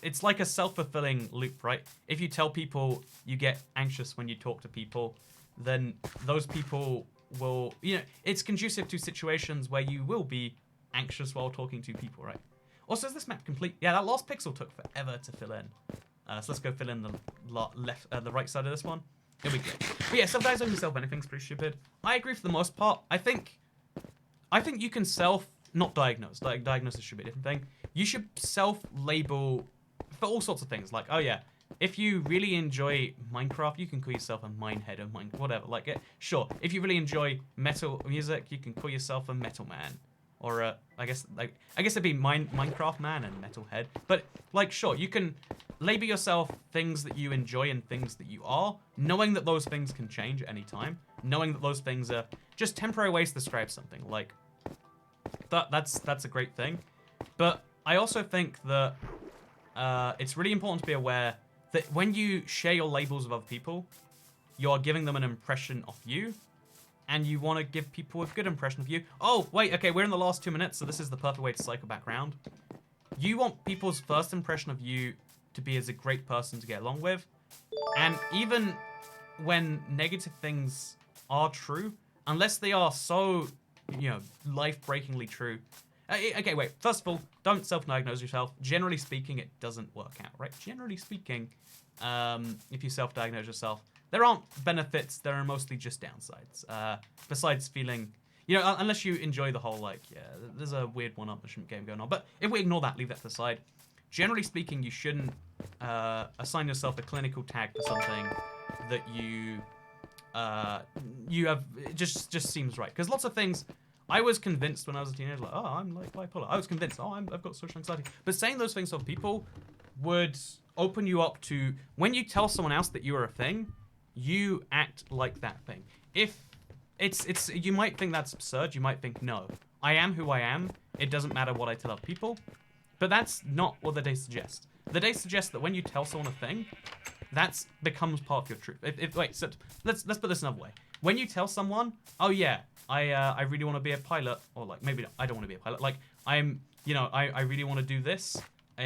it's like a self-fulfilling loop, right? If you tell people you get anxious when you talk to people, then those people will, you know, it's conducive to situations where you will be anxious while talking to people, right? Also, is this map complete? Yeah, that last pixel took forever to fill in. So let's go fill in the right side of this one. Here we go. But yeah, self-diagnosing yourself anything's pretty stupid. I agree for the most part. I think you can not diagnose. Diagnosis should be a different thing. You should self-label for all sorts of things. Like, oh yeah, if you really enjoy Minecraft, you can call yourself a minehead or whatever. Like, sure. If you really enjoy metal music, you can call yourself a metal man. Or I guess it'd be Minecraft man and metalhead. But like, sure, you can label yourself things that you enjoy and things that you are, knowing that those things can change at any time, knowing that those things are just temporary ways to describe something. Like, that's a great thing. But I also think that it's really important to be aware that when you share your labels with other people, you're giving them an impression of you, and you want to give people a good impression of you. Oh, wait, okay, we're in the last 2 minutes, so this is the perfect way to cycle back around. You want people's first impression of you to be as a great person to get along with, and even when negative things are true, unless they are so, you know, life-breakingly true. Okay, wait, first of all, don't self-diagnose yourself. Generally speaking, it doesn't work out, right? Generally speaking, if you self-diagnose yourself, there aren't benefits, there are mostly just downsides. Besides feeling, you know, unless you enjoy the whole, like, yeah, there's a weird one-upmanship game going on. But if we ignore that, leave that to the side, generally speaking, you shouldn't assign yourself a clinical tag for something that you have, it just seems right. Because lots of things, I was convinced when I was a teenager, like, oh, I'm like bipolar. I was convinced, oh, I've got social anxiety. But saying those things to people would open you up to, when you tell someone else that you are a thing, you act like that thing. If it's you might think that's absurd. You might think, no, I am who I am. It doesn't matter what I tell other people. But that's not what the day suggests. The day suggests that when you tell someone a thing, that becomes part of your truth. Wait, so let's put this another way. When you tell someone, oh yeah, I really want to be a pilot, or like maybe I don't want to be a pilot. Like I'm, you know, I really want to do this,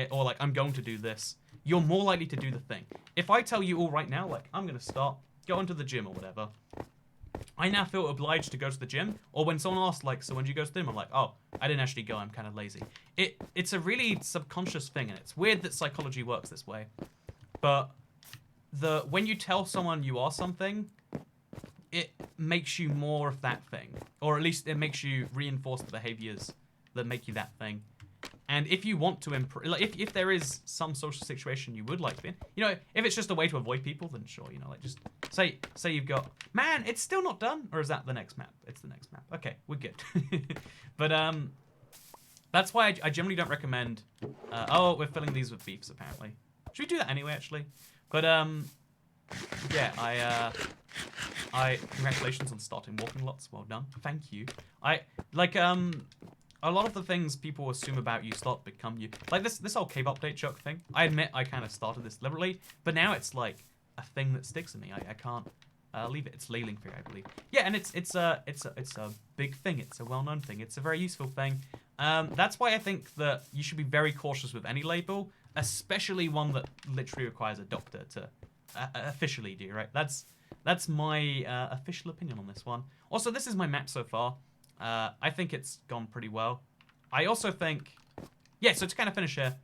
or like I'm going to do this. You're more likely to do the thing. If I tell you all right now, like, I'm going to start going to the gym or whatever, I now feel obliged to go to the gym. Or when someone asks, like, so when do you go to the gym? I'm like, oh, I didn't actually go. I'm kind of lazy. It's a really subconscious thing, and it's weird that psychology works this way. But when you tell someone you are something, it makes you more of that thing. Or at least it makes you reinforce the behaviors that make you that thing. And if you want to improve, like if there is some social situation you would like to be in, you know, if it's just a way to avoid people, then sure, you know, like just say you've got, man, it's still not done, or is that the next map? It's the next map. Okay, we're good. But that's why I generally don't recommend. Oh, we're filling these with beefs apparently. Should we do that anyway, actually? But yeah, I congratulations on starting walking lots. Well done. Thank you. A lot of the things people assume about you start to become you. Like this whole cave update joke thing. I admit I kind of started this deliberately, but now it's like a thing that sticks in me. I can't leave it. It's Lailing Theory, I believe. Yeah, and it's a big thing. It's a well-known thing. It's a very useful thing. That's why I think that you should be very cautious with any label, especially one that literally requires a doctor to officially do, right? That's my official opinion on this one. Also, this is my map so far. I think it's gone pretty well. I also think, yeah, so to kind of finish here,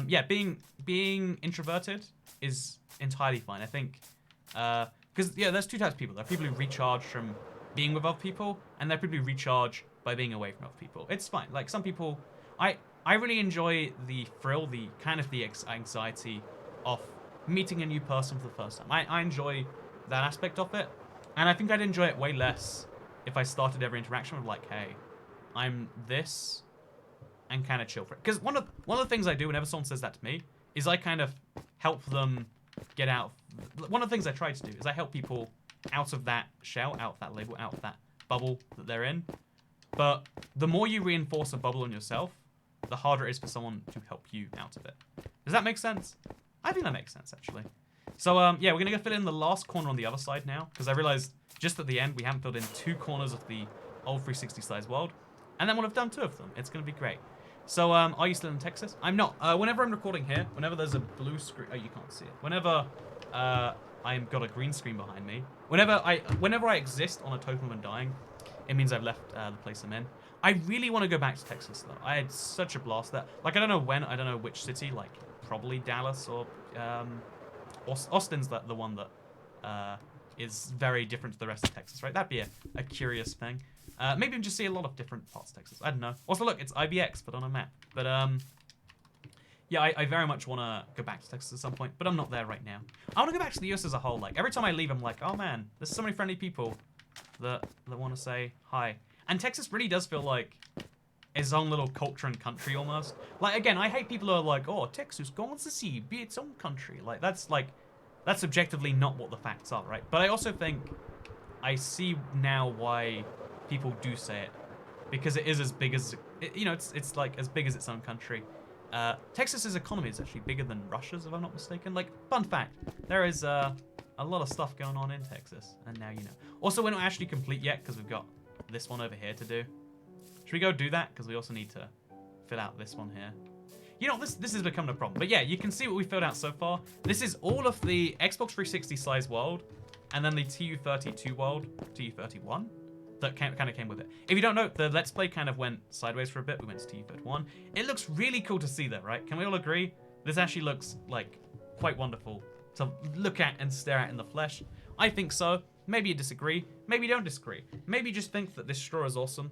yeah, being introverted is entirely fine. I think, because, yeah, there's two types of people. There are people who recharge from being with other people, and there are people who recharge by being away from other people. It's fine. Like, some people, I really enjoy the thrill, the kind of the anxiety of meeting a new person for the first time. I enjoy that aspect of it, and I think I'd enjoy it way less if I started every interaction with like, hey, I'm this, and kind of chill for it. Because one of the things I do whenever someone says that to me is I kind of help them get out. One of the things I try to do is I help people out of that shell, out of that label, out of that bubble that they're in. But the more you reinforce a bubble on yourself, the harder it is for someone to help you out of it. Does that make sense? I think that makes sense, actually. So, yeah, we're going to go fill in the last corner on the other side now, because I realized just at the end we haven't filled in 2 corners of the old 360 size world, and then we'll have done 2 of them. It's going to be great. So, are you still in Texas? I'm not. Whenever I'm recording here, whenever there's a blue screen... Oh, you can't see it. Whenever I've got a green screen behind me, whenever I exist on a totem of undying, it means I've left the place I'm in. I really want to go back to Texas, though. I had such a blast there. Like, I don't know when, I don't know which city, like, probably Dallas or Austin's the one that is very different to the rest of Texas, right? That'd be a curious thing. Maybe we just see a lot of different parts of Texas. I don't know. Also, look, it's IBX, but on a map. But, yeah, I very much want to go back to Texas at some point, but I'm not there right now. I want to go back to the US as a whole. Like, every time I leave, I'm like, oh, man, there's so many friendly people that want to say hi. And Texas really does feel like its own little culture and country almost. Like, again, I hate people who are like, oh, Texas, go on to see, be its own country. Like, that's objectively not what the facts are, right? But I also think I see now why people do say it. Because it is as big as, you know, it's like as big as its own country. Texas's economy is actually bigger than Russia's, if I'm not mistaken. Like, fun fact, there is a lot of stuff going on in Texas, and now you know. Also, we're not actually complete yet, because we've got this one over here to do. Should we go do that? Because we also need to fill out this one here. You know, this is becoming a problem. But yeah, you can see what we filled out so far. This is all of the Xbox 360 size world, and then the TU32 world, TU31, that kind of came with it. If you don't know, the Let's Play kind of went sideways for a bit. We went to TU31. It looks really cool to see that, right? Can we all agree? This actually looks, like, quite wonderful to look at and stare at in the flesh. I think so. Maybe you disagree. Maybe you don't disagree. Maybe you just think that this straw is awesome.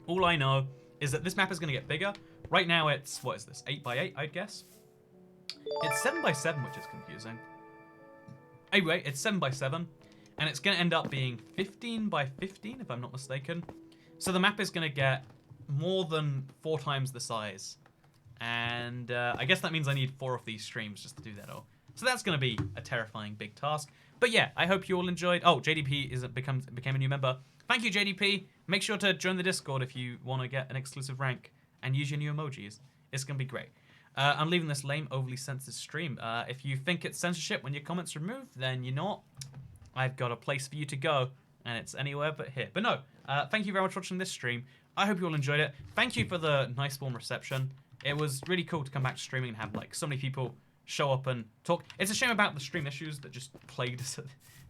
All I know is that this map is going to get bigger. Right now it's, what is this, 8x8, I'd guess? It's 7x7, which is confusing. Anyway, it's 7x7, and it's going to end up being 15x15, if I'm not mistaken. So the map is going to get more than 4 times the size. And I guess that means I need 4 of these streams just to do that all. So that's going to be a terrifying big task. But yeah, I hope you all enjoyed. Oh, JDP became a new member. Thank you, JDP. Make sure to join the Discord if you want to get an exclusive rank and use your new emojis. It's going to be great. I'm leaving this lame, overly censored stream. If you think it's censorship when your comments removed, then you're not. I've got a place for you to go, and it's anywhere but here. But no, thank you very much for watching this stream. I hope you all enjoyed it. Thank you for the nice warm reception. It was really cool to come back to streaming and have like so many people show up and talk. It's a shame about the stream issues that just plagued us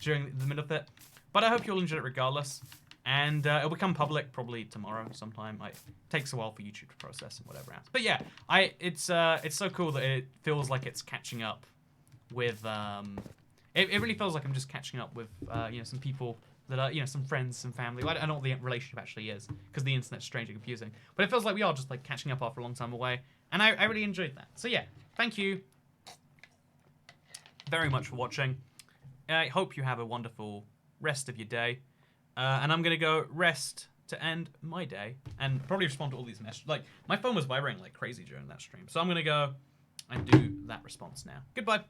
during the middle of it. But I hope you all enjoyed it regardless. And it'll become public probably tomorrow sometime. It takes a while for YouTube to process and whatever else. But yeah, it's so cool that it feels like it's catching up with. It really feels like I'm just catching up with you know, some people that are, you know, some friends, some family. I don't know what the relationship actually is because the internet's strange and confusing. But it feels like we are just like catching up after a long time away, and I really enjoyed that. So yeah, thank you very much for watching. I hope you have a wonderful rest of your day. And I'm going to go rest to end my day and probably respond to all these messages. Like, my phone was vibrating like crazy during that stream. So I'm going to go and do that response now. Goodbye.